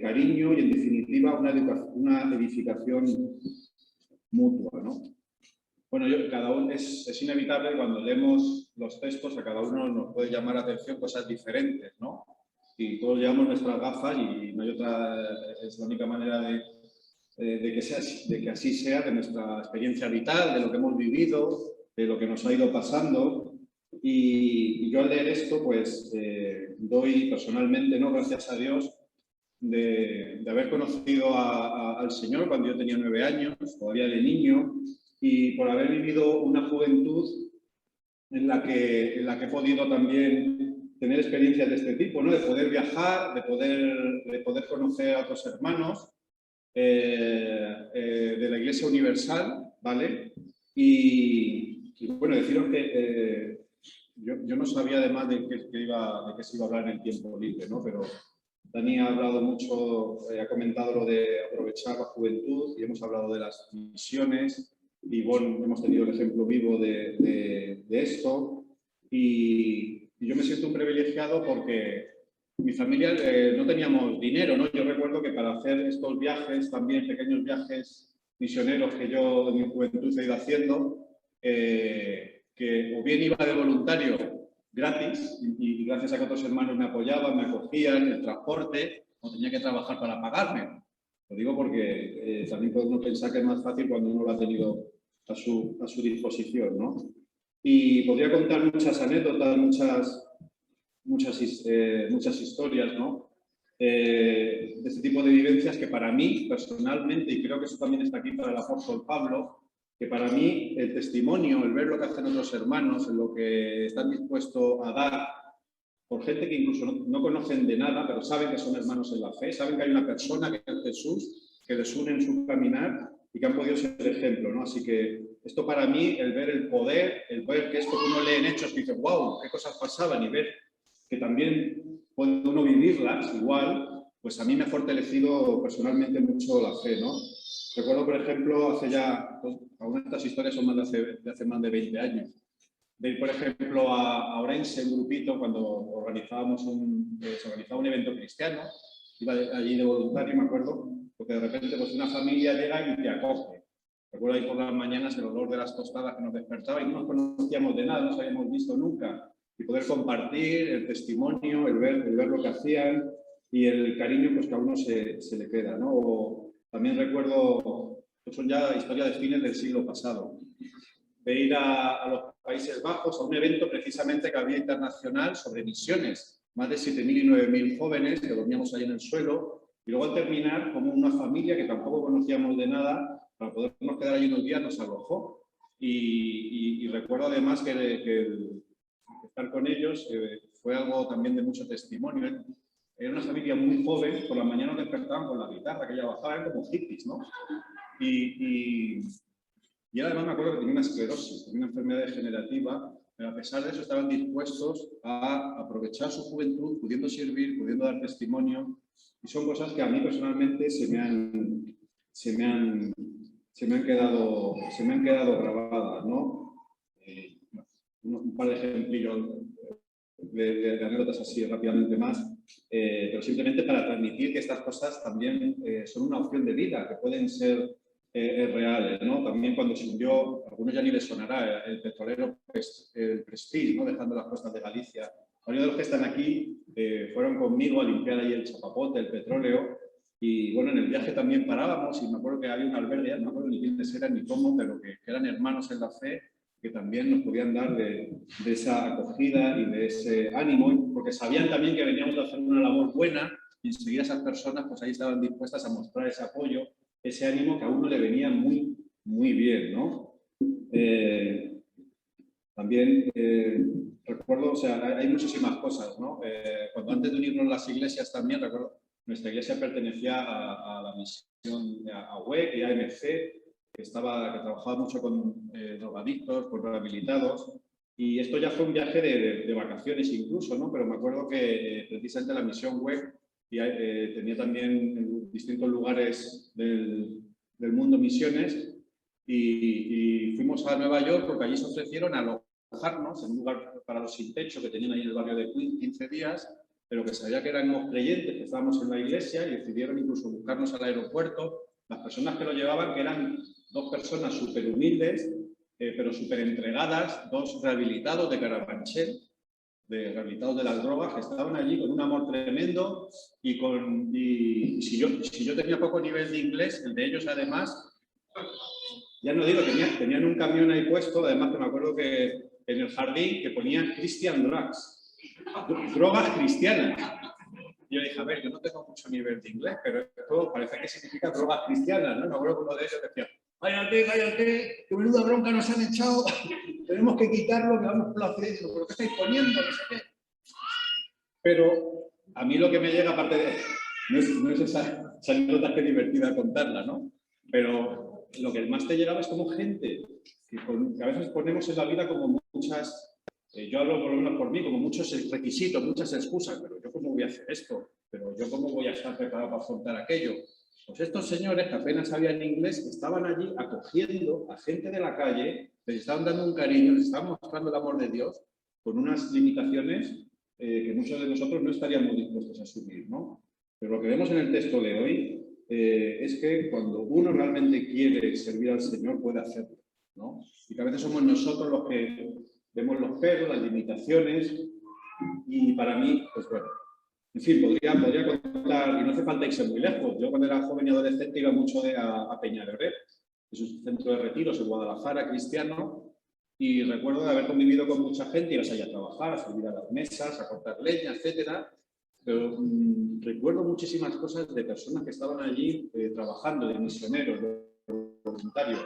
cariño y, en definitiva, una edificación mutua, ¿no? Bueno, cada uno es inevitable cuando leemos los textos, a cada uno nos puede llamar la atención cosas diferentes, ¿no? Y todos llevamos nuestras gafas y no hay otra, es la única manera de que así sea, de nuestra experiencia vital, de lo que hemos vivido, de lo que nos ha ido pasando. Y yo al leer esto, pues doy personalmente, ¿no?, gracias a Dios de haber conocido al Señor cuando yo tenía 9 años, todavía de niño, y por haber vivido una juventud en la que he podido también tener experiencias de este tipo, ¿no?, de poder viajar, de poder conocer a otros hermanos de la Iglesia Universal, ¿vale? Y bueno, deciros que yo no sabía además de qué se iba a hablar en el tiempo libre, ¿no? Pero Dani ha hablado mucho, ha comentado lo de aprovechar la juventud y hemos hablado de las misiones. Y bueno, hemos tenido el ejemplo vivo de esto. Y yo me siento un privilegiado porque mi familia no teníamos dinero, ¿no? Yo recuerdo que para hacer estos viajes, también pequeños viajes misioneros que yo en mi juventud he ido haciendo, que o bien iba de voluntario gratis y gracias a que otros hermanos me apoyaban, me acogían, el transporte, no tenía que trabajar para pagarme. Lo digo porque también puede uno pensar que es más fácil cuando uno lo ha tenido a su disposición, ¿no? Y podría contar muchas anécdotas, muchas historias, ¿no? De este tipo de vivencias que para mí, personalmente, y creo que eso también está aquí para el apóstol Pablo, que para mí el testimonio, el ver lo que hacen otros hermanos, en lo que están dispuestos a dar, por gente que incluso no conocen de nada, pero saben que son hermanos en la fe, saben que hay una persona que es Jesús, que les une en su caminar y que han podido ser ejemplo, ¿no? Así que esto para mí, el ver el poder, el ver que esto que uno lee en Hechos, que dice, wow, qué cosas pasaban, y ver que también puede uno vivirlas igual, pues a mí me ha fortalecido personalmente mucho la fe, ¿no? Recuerdo, por ejemplo, algunas de estas historias son de hace más de 20 años, de ir, por ejemplo, a Orense, un grupito, cuando se organizaba un evento cristiano, iba allí de voluntario, me acuerdo, porque de repente pues una familia llega y te acoge. Recuerdo ahí por las mañanas el olor de las tostadas que nos despertaba y no nos conocíamos de nada, no nos habíamos visto nunca. Y poder compartir el testimonio, el ver lo que hacían y el cariño pues, que a uno se le queda, ¿no? O también recuerdo, que son ya historias de fines del siglo pasado, de ir a los Países Bajos a un evento precisamente que había internacional sobre misiones. Más de 7.000 y 9.000 jóvenes que dormíamos ahí en el suelo. Y luego al terminar, como una familia que tampoco conocíamos de nada, para podernos quedar allí unos días, nos alojó. Y recuerdo además que estar con ellos fue algo también de mucho testimonio. Era una familia muy joven, por la mañana nos despertaban con la guitarra, que ya bajaban como hippies, ¿no? Y además me acuerdo que tenía una esclerosis, tenía una enfermedad degenerativa, pero a pesar de eso estaban dispuestos a aprovechar su juventud, pudiendo servir, pudiendo dar testimonio. Y son cosas que a mí personalmente se me han quedado grabadas, ¿no? Un par de ejemplillos de anécdotas así rápidamente más, pero simplemente para transmitir que estas cosas también son una opción de vida, que pueden ser reales, ¿no? También cuando se hundió, a algunos ya ni les sonará, el petrolero, el Prestige, ¿no? Dejando las costas de Galicia. Varios de los que están aquí fueron conmigo a limpiar ahí el chapapote, el petróleo, y bueno, en el viaje también parábamos y me acuerdo que había un albergue, no me acuerdo ni quiénes eran ni cómo, pero que eran hermanos en la fe, que también nos podían dar de esa acogida y de ese ánimo, porque sabían también que veníamos a hacer una labor buena y enseguida esas personas pues ahí estaban dispuestas a mostrar ese apoyo, ese ánimo que a uno le venía muy, muy bien, ¿no? También recuerdo, o sea, hay muchísimas cosas, ¿no? Cuando antes de unirnos las iglesias también, recuerdo, nuestra iglesia pertenecía a la misión, a WEC y a AMC, que trabajaba mucho con drogadictos, con rehabilitados, y esto ya fue un viaje de vacaciones incluso, ¿no? Pero me acuerdo que precisamente la misión WEC tenía también en distintos lugares del mundo misiones y fuimos a Nueva York porque allí se ofrecieron a alojarnos en un lugar para los sin techo que tenían ahí en el barrio de Queens 15 días, pero que sabía que éramos creyentes, que estábamos en la iglesia y decidieron incluso buscarnos al aeropuerto. Las personas que lo llevaban, que eran 2 personas súper humildes, pero súper entregadas, 2 rehabilitados de Carabanchel, de rehabilitados de las drogas, que estaban allí con un amor tremendo y si yo tenía poco nivel de inglés, el de ellos además, ya no digo, tenían un camión ahí puesto, además que me acuerdo que en el jardín que ponía Christian Drugs, drogas cristianas. Y yo dije, a ver, yo no tengo mucho nivel de inglés, pero esto parece que significa drogas cristianas, ¿no? Me acuerdo que uno de ellos decía, cállate, que menuda bronca nos han echado, tenemos que quitarlo, que vamos por la ciudad, pero ¿qué estáis poniendo? No sé qué. Pero a mí lo que me llega, aparte de, no es esa anécdota que es divertida contarla, ¿no? Pero lo que más te llegaba es como gente que a veces ponemos en la vida como muchas, yo hablo por lo menos por mí, como muchos requisitos, muchas excusas, pero yo cómo voy a hacer esto, pero yo cómo voy a estar preparado para afrontar aquello. Pues estos señores que apenas sabían inglés estaban allí acogiendo a gente de la calle, les estaban dando un cariño, les estaban mostrando el amor de Dios con unas limitaciones que muchos de nosotros no estaríamos dispuestos a asumir, ¿no? Pero lo que vemos en el texto de hoy es que cuando uno realmente quiere servir al Señor puede hacerlo, ¿no? Y que a veces somos nosotros los que vemos los peros, las limitaciones y para mí, pues bueno, en fin, podría contar, y no hace falta irse muy lejos. Yo cuando era joven y adolescente iba mucho a Peñalolén, es un centro de retiros en Guadalajara, cristiano, y recuerdo de haber convivido con mucha gente, ibas allá a trabajar, a servir a las mesas, a cortar leña, etcétera, pero recuerdo muchísimas cosas de personas que estaban allí trabajando, de misioneros, de voluntarios.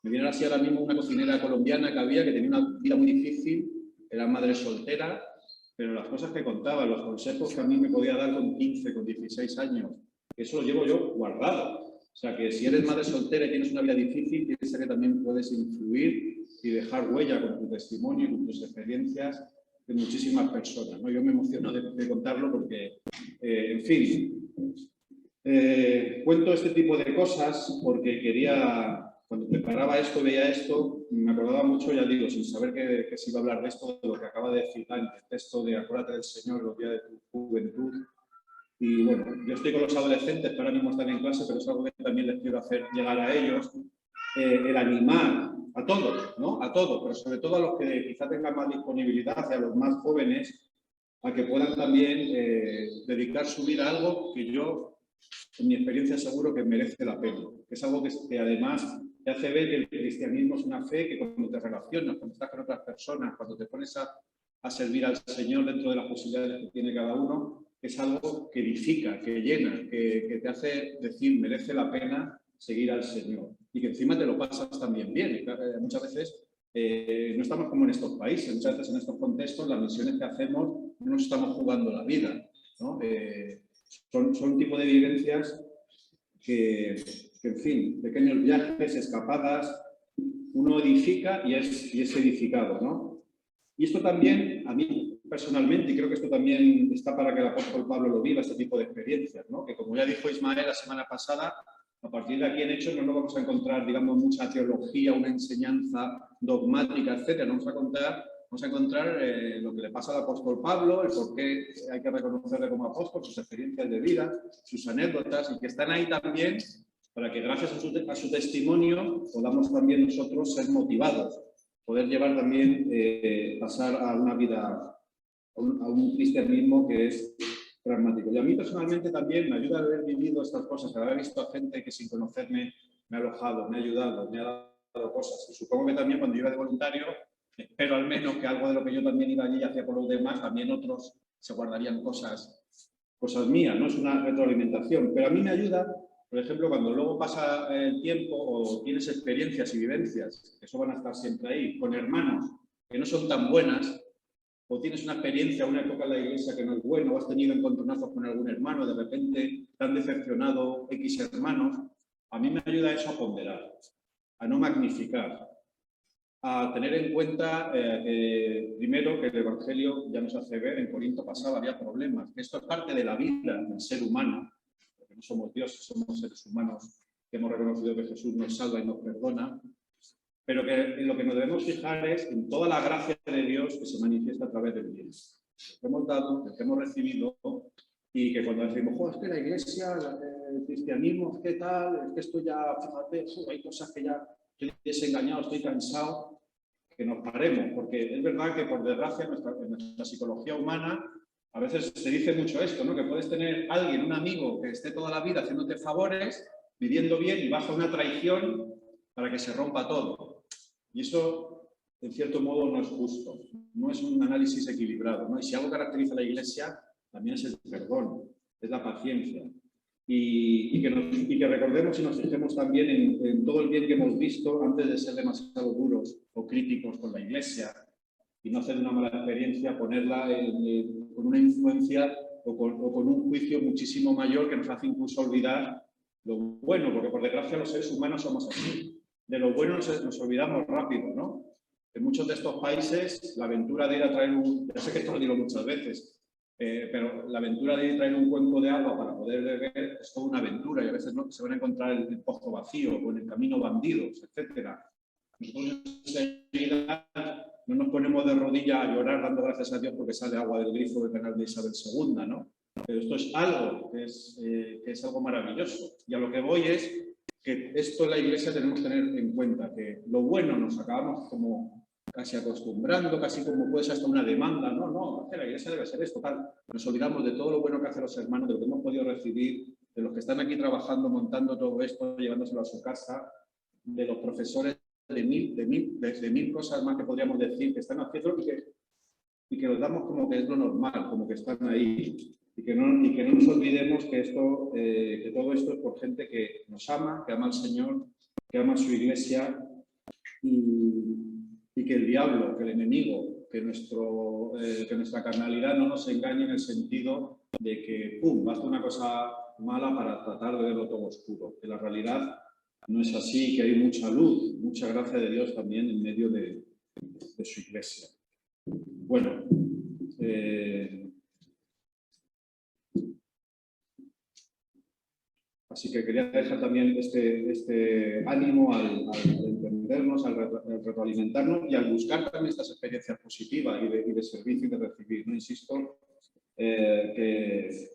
Me viene así ahora mismo una cocinera colombiana que había, que tenía una vida muy difícil, era madre soltera, pero las cosas que contaba, los consejos que a mí me podía dar con 15, con 16 años, eso lo llevo yo guardado. O sea, que si eres madre soltera y tienes una vida difícil, piensa que también puedes influir y dejar huella con tu testimonio y con tus experiencias de muchísimas personas, ¿no? Yo me emociono de contarlo porque, en fin, cuento este tipo de cosas porque quería, cuando preparaba esto, veía esto, me acordaba mucho, ya digo, sin saber que se iba a hablar de esto, de lo que acaba de decir en el texto de acuérdate del Señor los días de tu juventud. Y bueno, yo estoy con los adolescentes que ahora mismo están en clase, pero es algo que también les quiero hacer llegar a ellos, el animar a todos, ¿no? A todos, pero sobre todo a los que quizá tengan más disponibilidad y a los más jóvenes, a que puedan también dedicar su vida a algo que yo, en mi experiencia, seguro que merece la pena. Que es algo que además te hace ver que el cristianismo es una fe que cuando te relacionas, cuando estás con otras personas, cuando te pones a servir al Señor dentro de las posibilidades que tiene cada uno, es algo que edifica, que llena, que te hace decir merece la pena seguir al Señor. Y que encima te lo pasas también bien. Y muchas veces no estamos como en estos países, muchas veces en estos contextos las misiones que hacemos no nos estamos jugando la vida, ¿no? Son un tipo de vivencias que, en fin, pequeños viajes, escapadas, uno edifica y es edificado, ¿no? Y esto también, a mí personalmente, y creo que esto también está para que el apóstol Pablo lo viva, este tipo de experiencias, ¿no? Que como ya dijo Ismael la semana pasada, a partir de aquí en Hechos no nos vamos a encontrar, digamos, mucha teología, una enseñanza dogmática, etcétera. Vamos a encontrar lo que le pasa al apóstol Pablo, el por qué hay que reconocerle como apóstol, sus experiencias de vida, sus anécdotas, y que están ahí también para que gracias a su testimonio podamos también nosotros ser motivados, poder llevar también, pasar a una vida, a un cristianismo que es pragmático. Y a mí personalmente también me ayuda a haber vivido estas cosas, haber visto a gente que sin conocerme me ha alojado, me ha ayudado, me ha dado cosas. Y supongo que también cuando yo iba de voluntario, espero al menos que algo de lo que yo también iba allí y hacía por los demás, también otros se guardarían cosas mías, ¿no? Es una retroalimentación. Pero a mí me ayuda, por ejemplo, cuando luego pasa el tiempo o tienes experiencias y vivencias, que eso van a estar siempre ahí, con hermanos que no son tan buenas, o tienes una experiencia, una época en la iglesia que no es buena, o has tenido encontronazos con algún hermano, de repente te han decepcionado X hermanos, a mí me ayuda eso a ponderar, a no magnificar, a tener en cuenta, primero, que el Evangelio ya nos hace ver, en Corinto pasado había problemas, que esto es parte de la vida del ser humano, porque no somos dioses, somos seres humanos que hemos reconocido que Jesús nos salva y nos perdona, pero que en lo que nos debemos fijar es en toda la gracia de Dios que se manifiesta a través del bien. que hemos dado, el que hemos recibido, y que cuando decimos, es que la iglesia, el cristianismo, ¿qué tal? Es que esto ya, fíjate, hay cosas que ya estoy desengañado, estoy cansado, que nos paremos, porque es verdad que por desgracia en nuestra psicología humana a veces se dice mucho esto, ¿no? Que puedes tener alguien, un amigo que esté toda la vida haciéndote favores, viviendo bien y baja una traición para que se rompa todo. Y eso, en cierto modo, no es justo, no es un análisis equilibrado, ¿no? Y si algo caracteriza a la Iglesia, también es el perdón, es la paciencia. Y que recordemos y nos fijemos también en todo el bien que hemos visto antes de ser demasiado duros o críticos con la Iglesia y no hacer una mala experiencia, ponerla con una influencia o con un juicio muchísimo mayor que nos hace incluso olvidar lo bueno, porque por desgracia los seres humanos somos así. De lo bueno nos olvidamos rápido, ¿no? En muchos de estos países la aventura de ir a traer ya sé que esto lo digo muchas veces, pero la aventura de ir a traer un cuenco de agua para poder beber es toda una aventura y a veces no, se van a encontrar el pozo vacío o en el camino bandidos, etc. Nosotros enseguida no nos ponemos de rodilla a llorar dando gracias a Dios porque sale agua del grifo del canal de Isabel II, ¿no? Pero esto es algo que es algo maravilloso. Y a lo que voy es que esto en la Iglesia tenemos que tener en cuenta, que lo bueno nos acabamos como casi acostumbrando, casi como puede ser hasta una demanda, no, que la Iglesia debe ser esto, tal. Nos olvidamos de todo lo bueno que hacen los hermanos, de lo que hemos podido recibir, de los que están aquí trabajando, montando todo esto, llevándoselo a su casa, de los profesores, de mil cosas más que podríamos decir que están haciendo y que los damos como que es lo normal, como que están ahí. Y que no nos olvidemos que todo esto es por gente que nos ama, que ama al Señor, que ama a su Iglesia y que el diablo, que el enemigo, que nuestra carnalidad no nos engañe en el sentido de que, basta una cosa mala para tratar de verlo todo oscuro. Que la realidad no es así, que hay mucha luz, mucha gracia de Dios también en medio de su Iglesia. Bueno, así que quería dejar también este ánimo al entendernos, al retroalimentarnos y al buscar también estas experiencias positivas y de servicio y de recibir. No insisto que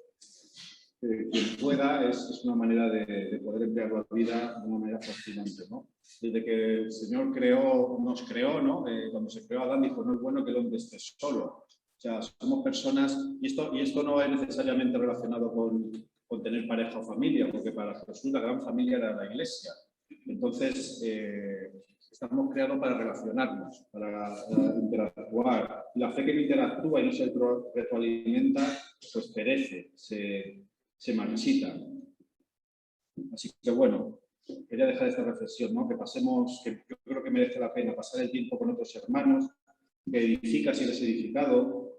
quien pueda es una manera de poder emplear la vida de una manera fascinante, ¿no? Desde que el Señor nos creó, ¿no? Cuando se creó Adán dijo, no es bueno que el hombre esté solo. O sea, somos personas, y esto no es necesariamente relacionado con tener pareja o familia, porque para Jesús la gran familia era la Iglesia. Entonces, estamos creados para relacionarnos, para interactuar. La fe que no interactúa y no se retroalimenta, pues perece, se marchita. Así que bueno, quería dejar esta reflexión, ¿no? Que yo creo que merece la pena pasar el tiempo con otros hermanos, que edifica si eres edificado,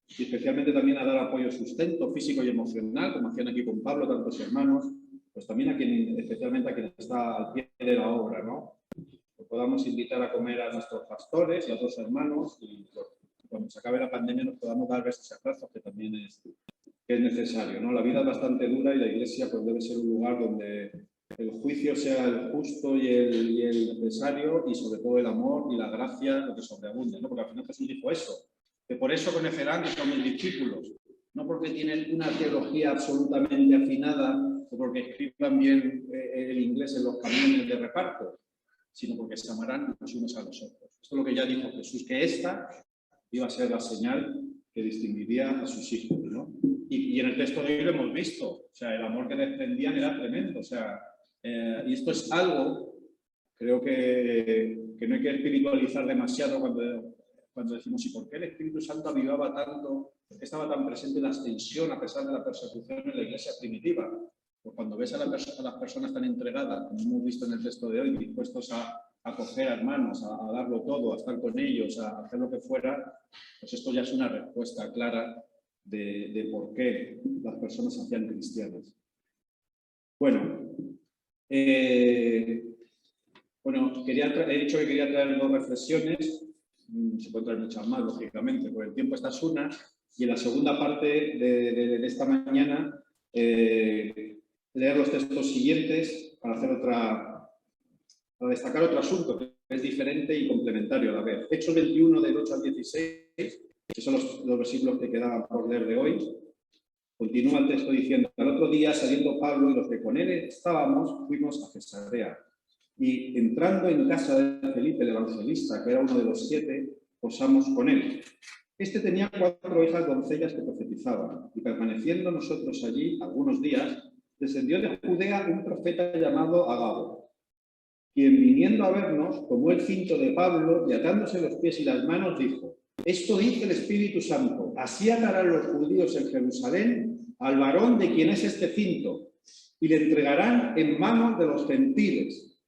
y especialmente también a dar apoyo, sustento físico y emocional, como hacían aquí con Pablo, tantos hermanos, pues también especialmente a quien está al pie de la obra, ¿no? Que podamos invitar a comer a nuestros pastores y a otros hermanos y cuando se acabe la pandemia nos podamos dar besos y abrazos, que también es necesario, ¿no? La vida es bastante dura y la Iglesia pues debe ser un lugar donde el juicio sea el justo y el necesario y sobre todo el amor y la gracia lo que sobreabunde, ¿no? Porque al final Jesús dijo eso, que por eso conocerán que son mis discípulos, no porque tienen una teología absolutamente afinada o porque escriban bien el inglés en los camiones de reparto, sino porque se amarán los unos a los otros. Esto es lo que ya dijo Jesús, que esta iba a ser la señal que distinguiría a sus hijos, ¿no? Y en el texto de hoy lo hemos visto, o sea, el amor que desprendían era tremendo, o sea, y esto es algo, creo que no hay que espiritualizar demasiado cuando decimos, ¿y por qué el Espíritu Santo avivaba tanto, por qué estaba tan presente la ascensión a pesar de la persecución en la Iglesia primitiva? Pues cuando ves a las personas tan entregadas, como hemos visto en el texto de hoy, dispuestos a acoger a hermanos, a darlo todo, a estar con ellos, a hacer lo que fuera, pues esto ya es una respuesta clara de por qué las personas se hacían cristianas. Bueno, he dicho que quería traer 2 reflexiones, se pueden traer muchas más, lógicamente, por el tiempo esta es una, y en la segunda parte de esta mañana leer los textos siguientes para destacar otro asunto que es diferente y complementario a la vez. Hechos 21 del 8 al 16 Esos son los versículos que quedaban por leer de hoy. Continúa el texto diciendo: al otro día, saliendo Pablo y los que con él estábamos, fuimos a Cesarea. Y entrando en casa de Felipe el evangelista, que era uno de los 7, posamos con él. Este tenía 4 hijas doncellas que profetizaban, y permaneciendo nosotros allí algunos días, descendió de Judea un profeta llamado Agabo, quien viniendo a vernos, tomó el cinto de Pablo y atándose los pies y las manos dijo: esto dice el Espíritu Santo, así atarán los judíos en Jerusalén al varón de quien es este cinto, y le entregarán en manos de los gentiles.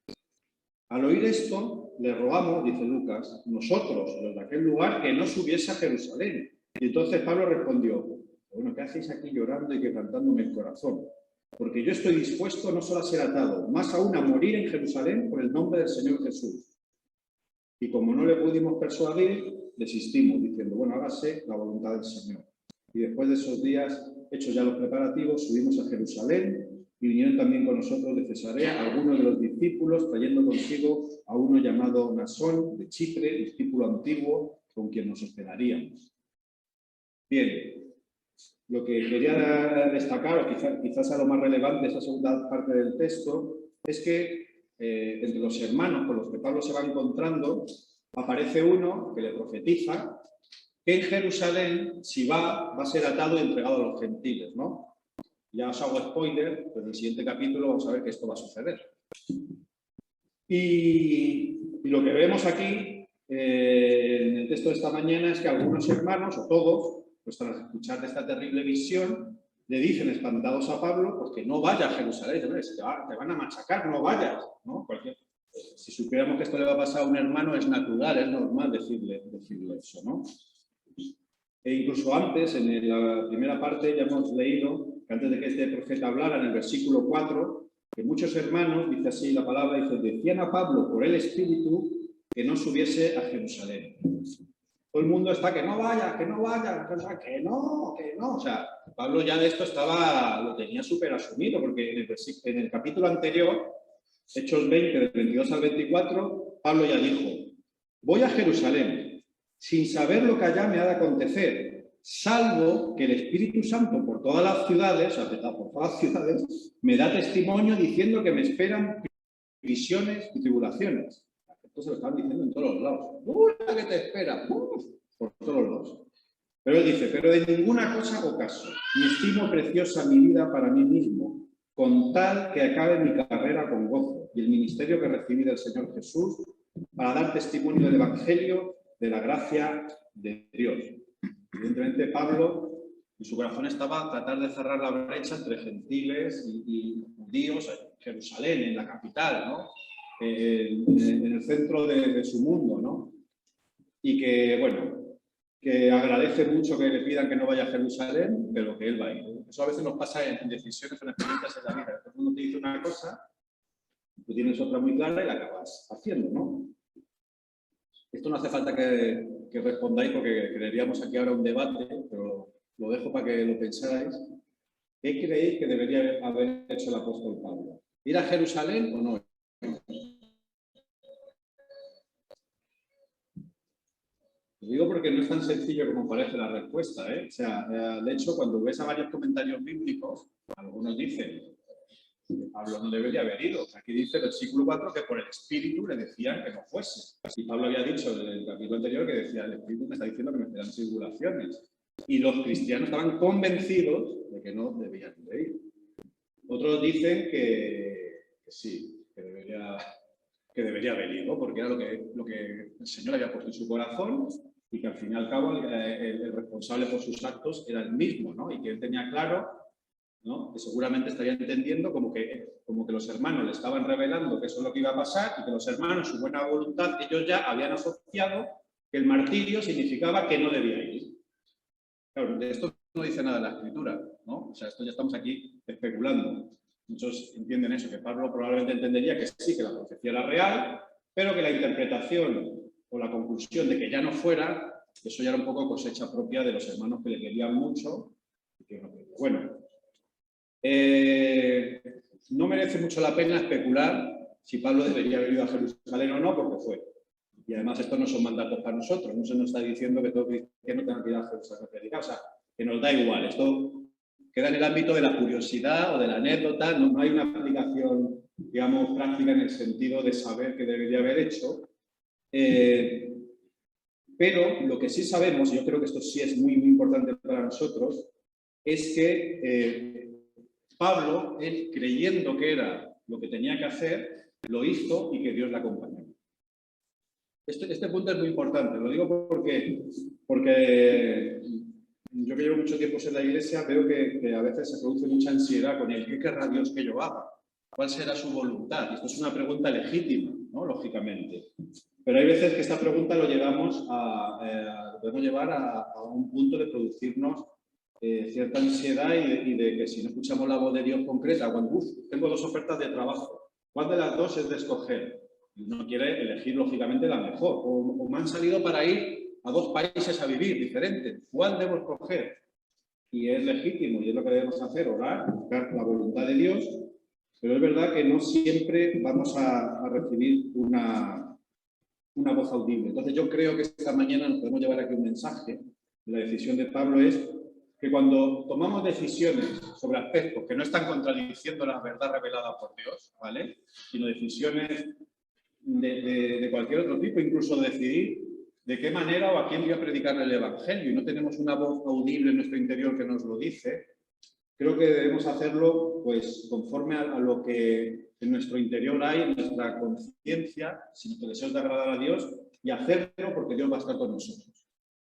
Al oír esto, le rogamos, dice Lucas, nosotros, los de aquel lugar, que no subiese a Jerusalén. Y entonces Pablo respondió: bueno, ¿qué hacéis aquí llorando y quebrantándome el corazón? Porque yo estoy dispuesto no solo a ser atado, más aún a morir en Jerusalén por el nombre del Señor Jesús. Y como no le pudimos persuadir, desistimos, diciendo: bueno, hágase la voluntad del Señor. Y después de esos días, hechos ya los preparativos, subimos a Jerusalén, y vinieron también con nosotros de Cesarea algunos de los discípulos, trayendo consigo a uno llamado Nasón, de Chipre, discípulo antiguo, con quien nos hospedaríamos. Bien, lo que quería destacar, o quizás a lo más relevante de esa segunda parte del texto, es que entre los hermanos con los que Pablo se va encontrando, aparece uno que le profetiza que en Jerusalén, si va a ser atado y entregado a los gentiles, ¿no? Ya os hago spoiler, pero en el siguiente capítulo vamos a ver que esto va a suceder. Y lo que vemos aquí, en el texto de esta mañana, es que algunos hermanos, o todos, pues tras escuchar de esta terrible visión, le dicen espantados a Pablo, pues que no vaya a Jerusalén, te van a machacar, no vayas, ¿no? Si supiéramos que esto le va a pasar a un hermano, es natural, es normal decirle eso, ¿no? E incluso antes, en la primera parte, ya hemos leído que antes de que este profeta hablara, en el versículo 4, que muchos hermanos, dice así la palabra, dice: decían a Pablo por el Espíritu que no subiese a Jerusalén. Todo el mundo está que no vaya, que no. O sea, Pablo ya de esto lo tenía súper asumido, porque en el capítulo anterior, Hechos 20, del 22 al 24, Pablo ya dijo: voy a Jerusalén, sin saber lo que allá me ha de acontecer, salvo que el Espíritu Santo por todas las ciudades, me da testimonio diciendo que me esperan prisiones y tribulaciones. Esto se lo están diciendo en todos los lados. ¡La que te espera! Por todos lados. Pero él dice: pero de ninguna cosa hago caso, ni estimo preciosa mi vida para mí mismo, con tal que acabe mi carrera con gozo y el ministerio que recibí del Señor Jesús, para dar testimonio del Evangelio, de la gracia de Dios. Evidentemente, Pablo, en su corazón estaba tratar de cerrar la brecha entre gentiles y judíos en Jerusalén, en la capital, ¿no? En el centro de su mundo, ¿no? Y que, bueno, que agradece mucho que le pidan que no vaya a Jerusalén, pero que él va a ir. Eso a veces nos pasa en decisiones o en experiencias en la vida. Todo el mundo te dice una cosa, tú tienes otra muy clara y la acabas haciendo, ¿no? Esto no hace falta que respondáis, porque creeríamos aquí ahora un debate, pero lo dejo para que lo pensáis. ¿Qué creéis que debería haber hecho el apóstol Pablo? ¿Ir a Jerusalén o no? Lo digo porque no es tan sencillo como parece la respuesta, ¿eh? O sea, de hecho, cuando ves a varios comentarios bíblicos, algunos dicen que Pablo no debería haber ido. Aquí dice el versículo 4 que por el Espíritu le decían que no fuese. Y Pablo había dicho en el capítulo anterior que decía: el Espíritu me está diciendo que me esperan tribulaciones. Y los cristianos estaban convencidos de que no debían de ir. Otros dicen que sí, que debería haber ido, porque era lo que el Señor había puesto en su corazón, y que al fin y al cabo el responsable por sus actos era el mismo, ¿no? Y que él tenía claro, ¿no?, que seguramente estaría entendiendo como que los hermanos le estaban revelando que eso es lo que iba a pasar, y que los hermanos, su buena voluntad, ellos ya habían asociado que el martirio significaba que no debía ir. Claro, de esto no dice nada la Escritura, ¿no? O sea, esto ya estamos aquí especulando. Muchos entienden eso, que Pablo probablemente entendería que sí, que la profecía era real, pero que la interpretación o la conclusión de que ya no fuera, eso ya era un poco cosecha propia de los hermanos que le querían mucho. Y que no querían. Bueno, no merece mucho la pena especular si Pablo debería haber ido a Jerusalén o no, porque fue. Y además estos no son mandatos para nosotros, no se nos está diciendo que todo cristiano tenga que ir a Jerusalén a predicar, o sea, que nos da igual, esto queda en el ámbito de la curiosidad o de la anécdota, no hay una aplicación, digamos, práctica en el sentido de saber qué debería haber hecho. Pero lo que sí sabemos, y yo creo que esto sí es muy, muy importante para nosotros, es que Pablo, él creyendo que era lo que tenía que hacer, lo hizo y que Dios le acompañó. Este punto es muy importante, lo digo porque yo que llevo mucho tiempo en la iglesia veo que a veces se produce mucha ansiedad con el ¿qué querrá Dios que yo haga? ¿Cuál será su voluntad? Y esto es una pregunta legítima, ¿no? Lógicamente. Pero hay veces que esta pregunta lo podemos llevar a un punto de producirnos cierta ansiedad y de que si no escuchamos la voz de Dios concreta, cuando tengo 2 ofertas de trabajo, ¿cuál de las 2 es de escoger? No quiere elegir, lógicamente, la mejor. O me han salido para ir a 2 países a vivir diferentes. ¿Cuál debo escoger? Y es legítimo y es lo que debemos hacer, orar, buscar la voluntad de Dios, pero es verdad que no siempre vamos a recibir una voz audible. Entonces yo creo que esta mañana nos podemos llevar aquí un mensaje. La decisión de Pablo es que cuando tomamos decisiones sobre aspectos que no están contradiciendo la verdad revelada por Dios, ¿vale?, sino decisiones de cualquier otro tipo, incluso decidir de qué manera o a quién voy a predicar el Evangelio y no tenemos una voz audible en nuestro interior que nos lo dice, creo que debemos hacerlo pues conforme a lo que en nuestro interior hay, nuestra conciencia, si nuestro deseo es de agradar a Dios, y hacerlo porque Dios va a estar con nosotros.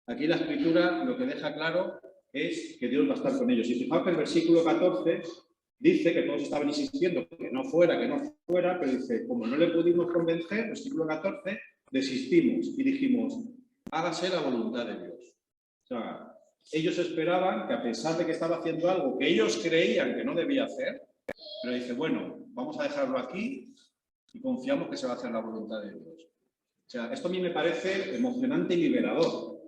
Aquí la Escritura lo que deja claro es que Dios va a estar con ellos. Y fijaos que el versículo 14 dice que todos estaban insistiendo que no fuera, pero dice, como no le pudimos convencer, versículo 14, desistimos y dijimos, hágase la voluntad de Dios. O sea, ellos esperaban que a pesar de que estaba haciendo algo que ellos creían que no debía hacer, pero dice, bueno, vamos a dejarlo aquí y confiamos que se va a hacer la voluntad de Dios. O sea, esto a mí me parece emocionante y liberador,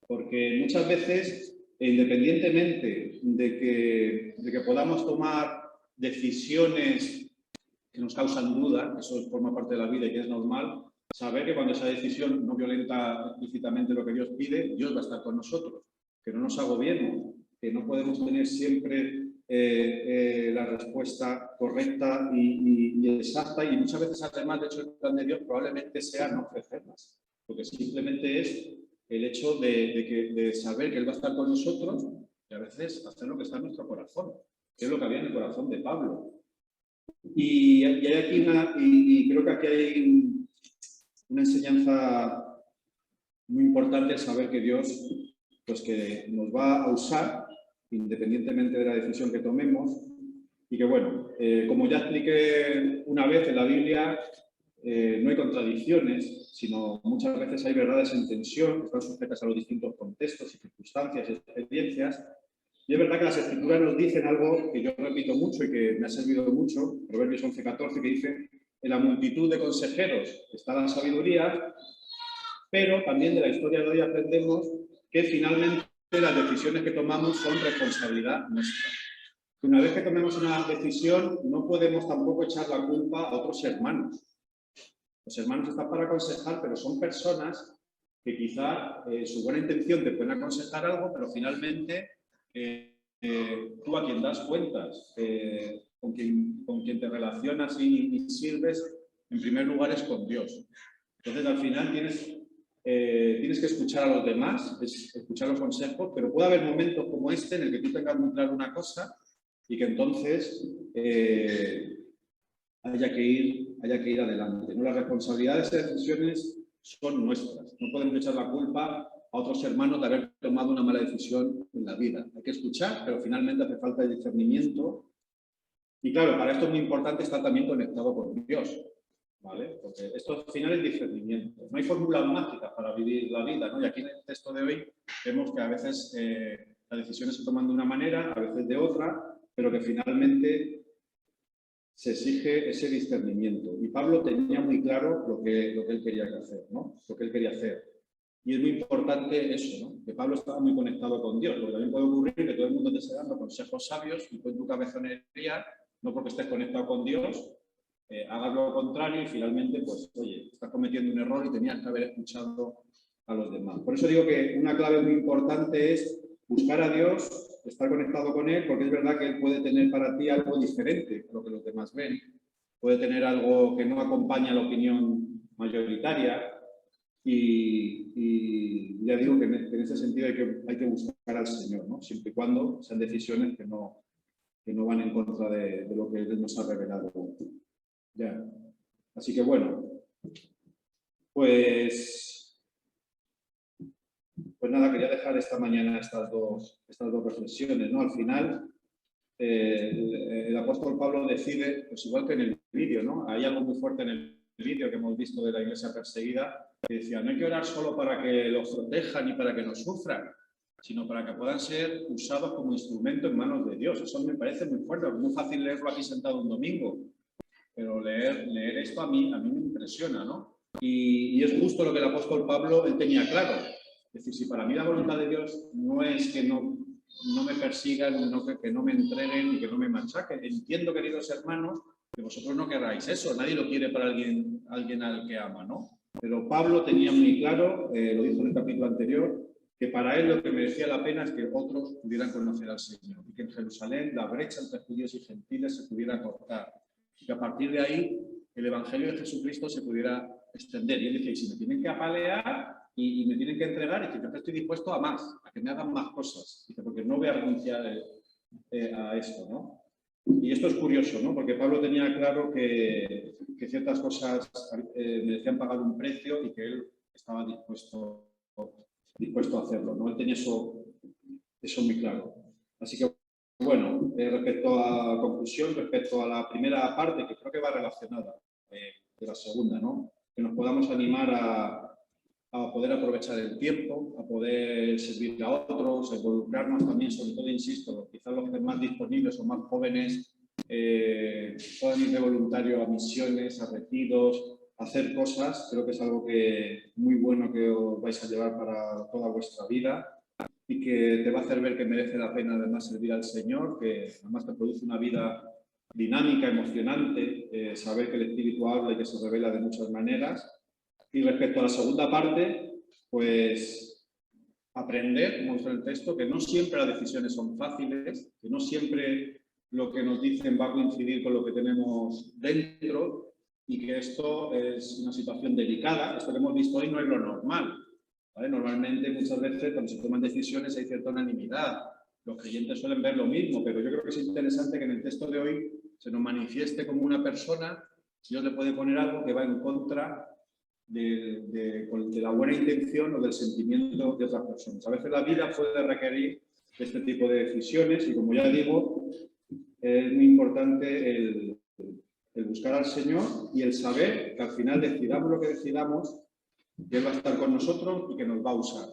porque muchas veces, independientemente de que podamos tomar decisiones que nos causan duda, eso forma parte de la vida y que es normal, saber que cuando esa decisión no violenta explícitamente lo que Dios pide, Dios va a estar con nosotros, que no nos agobiemos, que no podemos tener siempre la respuesta correcta y exacta, y muchas veces además, de hecho, el plan de Dios probablemente sea no ofrecerlas, porque simplemente es el hecho de saber que Él va a estar con nosotros y a veces hacer lo que está en nuestro corazón, que es lo que había en el corazón de Pablo. Y hay aquí y creo que aquí hay una enseñanza muy importante, el saber que Dios pues que nos va a usar independientemente de la decisión que tomemos, y que bueno, como ya expliqué una vez en la Biblia, no hay contradicciones, sino muchas veces hay verdades en tensión que están sujetas a los distintos contextos y circunstancias y experiencias. Y es verdad que las Escrituras nos dicen algo que yo repito mucho y que me ha servido mucho, Proverbios 11:14, que dice, en la multitud de consejeros está la sabiduría, pero también de la historia de hoy aprendemos que finalmente las decisiones que tomamos son responsabilidad nuestra. Una vez que tomemos una decisión, no podemos tampoco echar la culpa a otros hermanos. Los hermanos están para aconsejar, pero son personas que quizá su buena intención te pueden aconsejar algo, pero finalmente tú a quien das cuentas, con quien te relacionas y sirves, en primer lugar es con Dios. Entonces al final tienes que escuchar a los demás, escuchar los consejos, pero puede haber momentos como este en el que tú tengas muy claro una cosa y que entonces haya que ir adelante, ¿no? Las responsabilidades y decisiones son nuestras. No podemos echar la culpa a otros hermanos de haber tomado una mala decisión en la vida. Hay que escuchar, pero finalmente hace falta el discernimiento. Y claro, para esto es muy importante estar también conectado con Dios, ¿vale? Porque esto al final es discernimiento. No hay fórmulas mágicas para vivir la vida, ¿no? Y aquí en el texto de hoy vemos que a veces las decisiones se toman de una manera, a veces de otra, pero que finalmente se exige ese discernimiento. Y Pablo tenía muy claro lo que él quería hacer, ¿no? Lo que él quería hacer. Y es muy importante eso, ¿no? Que Pablo estaba muy conectado con Dios, porque también puede ocurrir que todo el mundo te esté dando consejos sabios y tú en tu cabezonería, no porque estés conectado con Dios, hagas lo contrario y finalmente, pues, oye, estás cometiendo un error y tenías que haber escuchado a los demás. Por eso digo que una clave muy importante es buscar a Dios, estar conectado con Él, porque es verdad que Él puede tener para ti algo diferente a lo que los demás ven, puede tener algo que no acompaña la opinión mayoritaria y ya digo que en ese sentido hay que buscar al Señor, ¿no? Siempre y cuando sean decisiones que no van en contra de lo que Él nos ha revelado. Ya. Así que bueno, pues nada, quería dejar esta mañana estas dos reflexiones, ¿no? Al final, el apóstol Pablo decide, pues igual que en el vídeo, ¿no? Hay algo muy fuerte en el vídeo que hemos visto de la iglesia perseguida, que decía, no hay que orar solo para que los protejan y para que nos sufran, sino para que puedan ser usados como instrumento en manos de Dios. Eso me parece muy fuerte, es muy fácil leerlo aquí sentado un domingo, pero leer esto a mí me impresiona, ¿no? Y es justo lo que el apóstol Pablo, él tenía claro. Es decir, si para mí la voluntad de Dios no es que no me persigan, que no me entreguen y que no me machaquen. Entiendo, queridos hermanos, que vosotros no querráis eso. Nadie lo quiere para alguien al que ama, ¿no? Pero Pablo tenía muy claro, lo dijo en el capítulo anterior, que para él lo que merecía la pena es que otros pudieran conocer al Señor y que en Jerusalén la brecha entre judíos y gentiles se pudiera cortar y que a partir de ahí el Evangelio de Jesucristo se pudiera extender. Y él decía, y si me tienen que apalear y me tienen que entregar, y que yo estoy dispuesto a más, a que me hagan más cosas, dice, porque no voy a renunciar a esto, ¿no? Y esto es curioso, ¿no? Porque Pablo tenía claro que ciertas cosas merecían pagar un precio y que él estaba dispuesto a hacerlo, ¿no? Él tenía eso muy claro. Así que, bueno, respecto a conclusión, respecto a la primera parte, que creo que va relacionada de la segunda, ¿no? Que nos podamos animar a poder aprovechar el tiempo, a poder servir a otros, a involucrarnos también, sobre todo, insisto, quizás los que más disponibles o más jóvenes puedan ir de voluntario a misiones, a retiros, a hacer cosas. Creo que es algo muy bueno que os vais a llevar para toda vuestra vida y que te va a hacer ver que merece la pena además servir al Señor, que además te produce una vida dinámica, emocionante, saber que el Espíritu habla y que se revela de muchas maneras. Y respecto a la segunda parte, pues aprender, como dice el texto, que no siempre las decisiones son fáciles, que no siempre lo que nos dicen va a coincidir con lo que tenemos dentro y que esto es una situación delicada. Esto que hemos visto hoy no es lo normal, ¿vale? Normalmente, muchas veces, cuando se toman decisiones hay cierta unanimidad. Los creyentes suelen ver lo mismo, pero yo creo que es interesante que en el texto de hoy se nos manifieste como una persona. Dios le puede poner algo que va en contra de la buena intención o del sentimiento de otras personas. A veces la vida puede requerir este tipo de decisiones y, como ya digo, es muy importante el buscar al Señor y el saber que al final decidamos lo que decidamos, que Él va a estar con nosotros y que nos va a usar.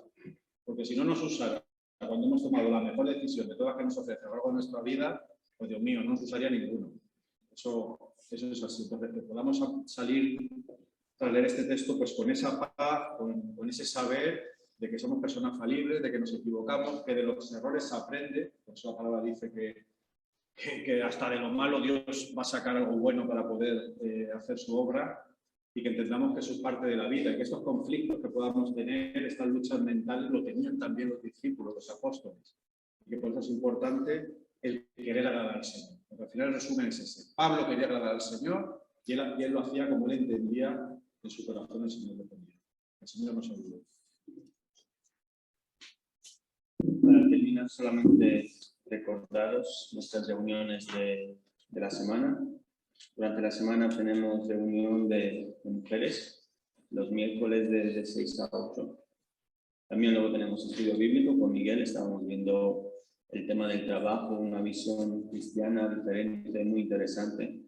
Porque si no nos usara cuando hemos tomado la mejor decisión de todas las que nos ofrece a lo largo de nuestra vida, pues Dios mío, no nos usaría ninguno. Eso es así. Entonces, que podamos salir tras leer este texto pues con esa paz, con ese saber de que somos personas falibles, de que nos equivocamos, que de los errores se aprende. Por eso la palabra dice que hasta de lo malo Dios va a sacar algo bueno para poder hacer su obra, y que entendamos que eso es parte de la vida y que estos conflictos que podamos tener, estas luchas mentales, lo tenían también los discípulos, los apóstoles, y que por eso es importante el querer agradar al Señor. Porque al final el resumen es ese. Pablo quería agradar al Señor y él lo hacía como él entendía en su corazón el Señor le ponía. El Señor nos ayude. Para terminar, solamente recordaros nuestras reuniones de la semana. Durante la semana tenemos reunión de mujeres, los miércoles de 6 a 8. También luego tenemos estudio bíblico con Miguel, estábamos viendo el tema del trabajo, una visión cristiana diferente, muy interesante.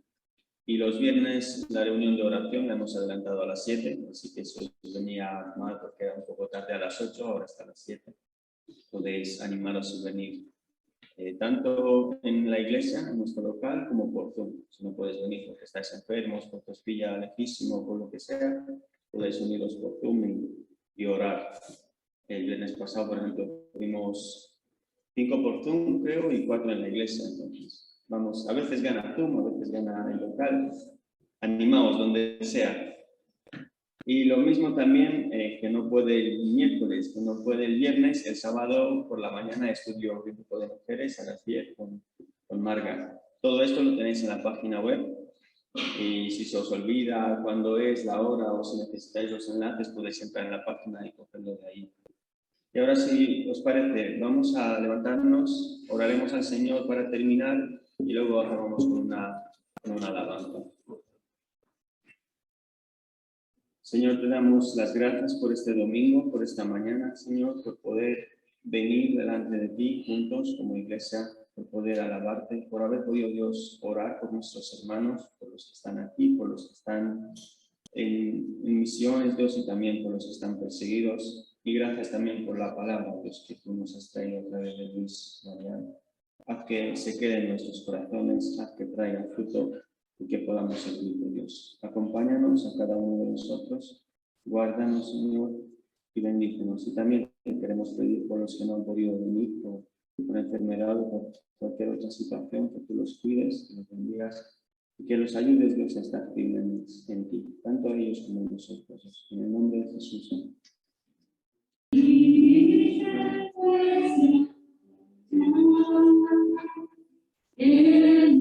Y los viernes la reunión de oración la hemos adelantado a las 7, así que si os venía mal porque era un poco tarde a las 8, ahora está a las 7. Podéis animaros a venir. Tanto en la iglesia, en nuestro local, como por Zoom. Si no puedes venir porque estáis enfermos, porque os pilla lejísimo, por lo que sea, podéis uniros por Zoom y orar. El viernes pasado, por ejemplo, tuvimos 5 por Zoom, creo, y 4 en la iglesia. Entonces, vamos, a veces gana Zoom, a veces gana el local. animaos donde sea. Y lo mismo también que no puede el miércoles, que no puede el viernes, el sábado por la mañana estudio Grupo de Mujeres a las 10 con Marga. Todo esto lo tenéis en la página web y si se os olvida cuándo es, la hora o si necesitáis los enlaces podéis entrar en la página y cogerlo de ahí. Y ahora si os parece, vamos a levantarnos, oraremos al Señor para terminar y luego acabamos con una alabanza. Señor, te damos las gracias por este domingo, por esta mañana, Señor, por poder venir delante de ti juntos como iglesia, por poder alabarte, por haber podido, Dios, orar por nuestros hermanos, por los que están aquí, por los que están en misiones, Dios, y también por los que están perseguidos. Y gracias también por la palabra, Dios, que tú nos has traído a través de Luis Mariano. Haz que se quede en nuestros corazones, haz que traiga fruto y que podamos servirte, Dios. Acompáñanos a cada uno de nosotros, guárdanos, Señor, y bendícenos. Y también queremos pedir por los que no han podido venir, por enfermedad o por cualquier otra situación, que tú los cuides, que los bendigas y que los ayudes, Dios, a estar firmes en ti, tanto a ellos como a nosotros. En el nombre de Jesús. Amén. En